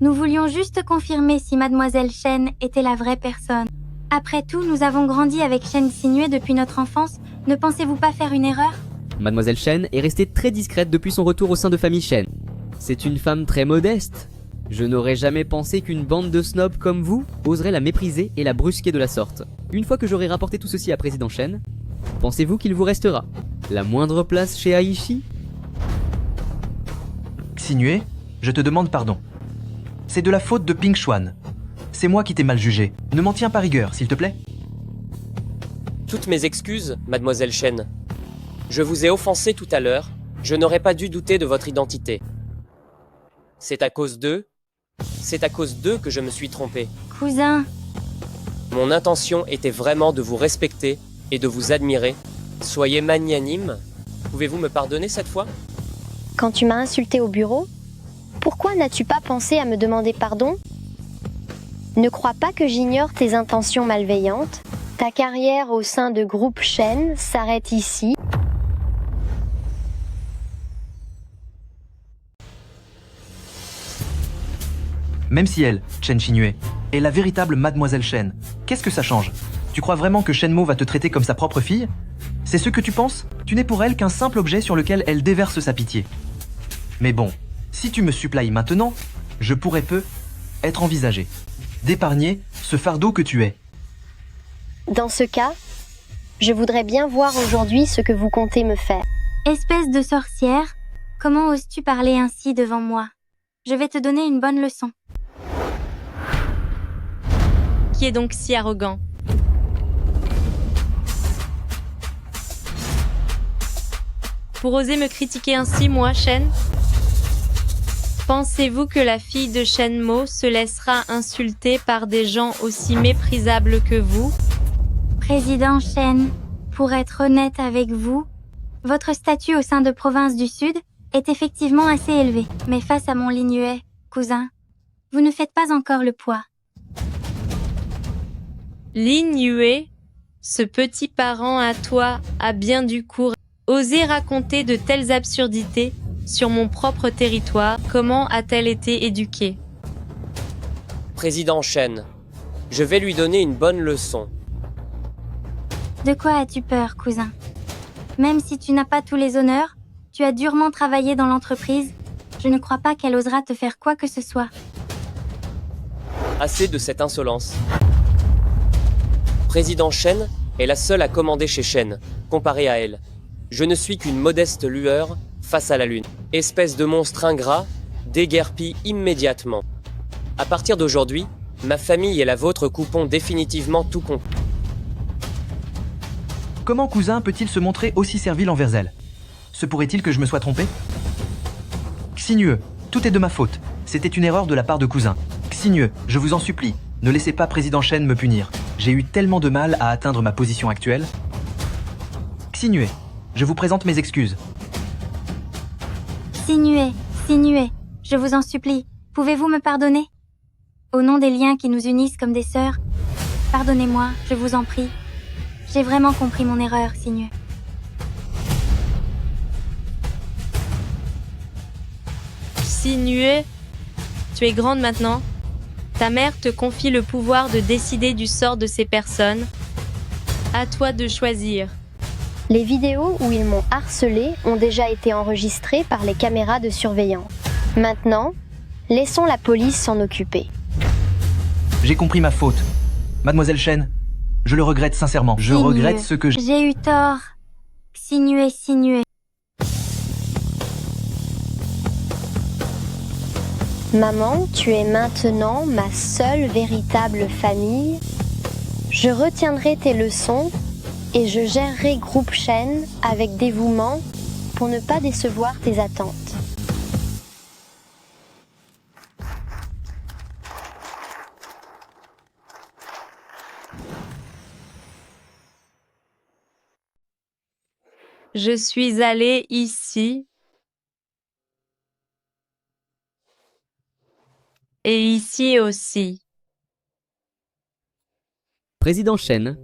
Nous voulions juste confirmer si Mademoiselle Chen était la vraie personne. Après tout, nous avons grandi avec Chen Xinue depuis notre enfance. Ne pensez-vous pas faire une erreur? Mademoiselle Chen est restée très discrète depuis son retour au sein de famille Chen. C'est une femme très modeste. Je n'aurais jamais pensé qu'une bande de snobs comme vous oserait la mépriser et la brusquer de la sorte. Une fois que j'aurai rapporté tout ceci à président Chen, pensez-vous qu'il vous restera la moindre place chez Aichi? Xinue, je te demande pardon. C'est de la faute de Ping Xuan. C'est moi qui t'ai mal jugé. Ne m'en tiens pas rigueur, s'il te plaît. Toutes mes excuses, Mademoiselle Chen. Je vous ai offensé tout à l'heure. Je n'aurais pas dû douter de votre identité. C'est à cause d'eux que je me suis trompé. Cousin, Mon intention était vraiment de vous respecter et de vous admirer. Soyez magnanime. Pouvez-vous me pardonner cette fois? Quand tu m'as insulté au bureau, pourquoi n'as-tu pas pensé à me demander pardon? Ne crois pas que j'ignore tes intentions malveillantes. Ta carrière au sein de groupe Chen s'arrête ici. Même si elle, Chen Xinue, est la véritable Mademoiselle Chen, qu'est-ce que ça change? Tu crois vraiment que Shen Mo va te traiter comme sa propre fille? C'est ce que tu penses? Tu n'es pour elle qu'un simple objet sur lequel elle déverse sa pitié. Mais bon, si tu me supplies maintenant, je pourrais peu être envisagé d'épargner ce fardeau que tu es. Dans ce cas, je voudrais bien voir aujourd'hui ce que vous comptez me faire. espèce de sorcière, comment oses-tu parler ainsi devant moi? Je vais te donner une bonne leçon. Qui est donc si arrogant? Pour oser me critiquer ainsi, moi, Shen? Pensez-vous que la fille de Shen Mo se laissera insulter par des gens aussi méprisables que vous? Président Shen, pour être honnête avec vous, votre statut au sein de Province du Sud est effectivement assez élevé. Mais face à mon Linue, cousin, vous ne faites pas encore le poids. Linue, ce petit parent à toi a bien du courage. Oser raconter de telles absurdités sur mon propre territoire, comment a-t-elle été éduquée? Président Chen, je vais lui donner une bonne leçon. De quoi as-tu peur, cousin? Même si tu n'as pas tous les honneurs, tu as durement travaillé dans l'entreprise. Je ne crois pas qu'elle osera te faire quoi que ce soit. Assez de cette insolence. Président Chen est la seule à commander chez Shen, comparée à elle. Je ne suis qu'une modeste lueur face à la lune. Espèce de monstre ingrat, déguerpis immédiatement. À partir d'aujourd'hui, ma famille et la vôtre couperont définitivement tout compte. Comment cousin peut-il se montrer aussi servile envers elle? Se pourrait-il que je me sois trompé? Xinue, tout est de ma faute. C'était une erreur de la part de cousin. Xinue, je vous en supplie, ne laissez pas président Chen me punir. J'ai eu tellement de mal à atteindre ma position actuelle. Xinue, je vous présente mes excuses. Xinue, je vous en supplie, pouvez-vous me pardonner? Au nom des liens qui nous unissent comme des sœurs, pardonnez-moi, je vous en prie. J'ai vraiment compris mon erreur, Xinue. Xinue, tu es grande maintenant. Ta mère te confie le pouvoir de décider du sort de ces personnes. À toi de choisir. Les vidéos où ils m'ont harcelé ont déjà été enregistrées par les caméras de surveillance. Maintenant, laissons la police s'en occuper. J'ai compris ma faute. Mademoiselle Chen, je le regrette sincèrement. Je regrette ce que J'ai eu tort. Sinué. Maman, tu es maintenant ma seule véritable famille. Je retiendrai tes leçons et je gérerai Groupe Chen avec dévouement pour ne pas décevoir tes attentes. Je suis allée ici. Et ici aussi. Président Chen,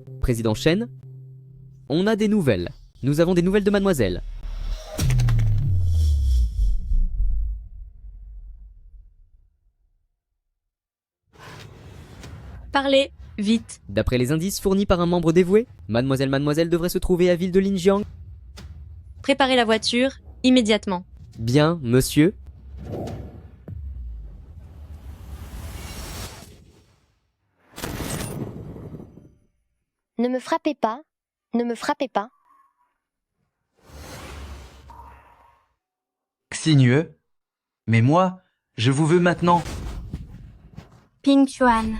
on a des nouvelles. Nous avons des nouvelles de mademoiselle. Parlez, vite. D'après les indices fournis par un membre dévoué, mademoiselle devrait se trouver à Ville de Linjiang. Préparez la voiture, immédiatement. Bien, monsieur. Ne me frappez pas, ne me frappez pas. sinueux. Mais moi, je vous veux maintenant. Ping Chuan.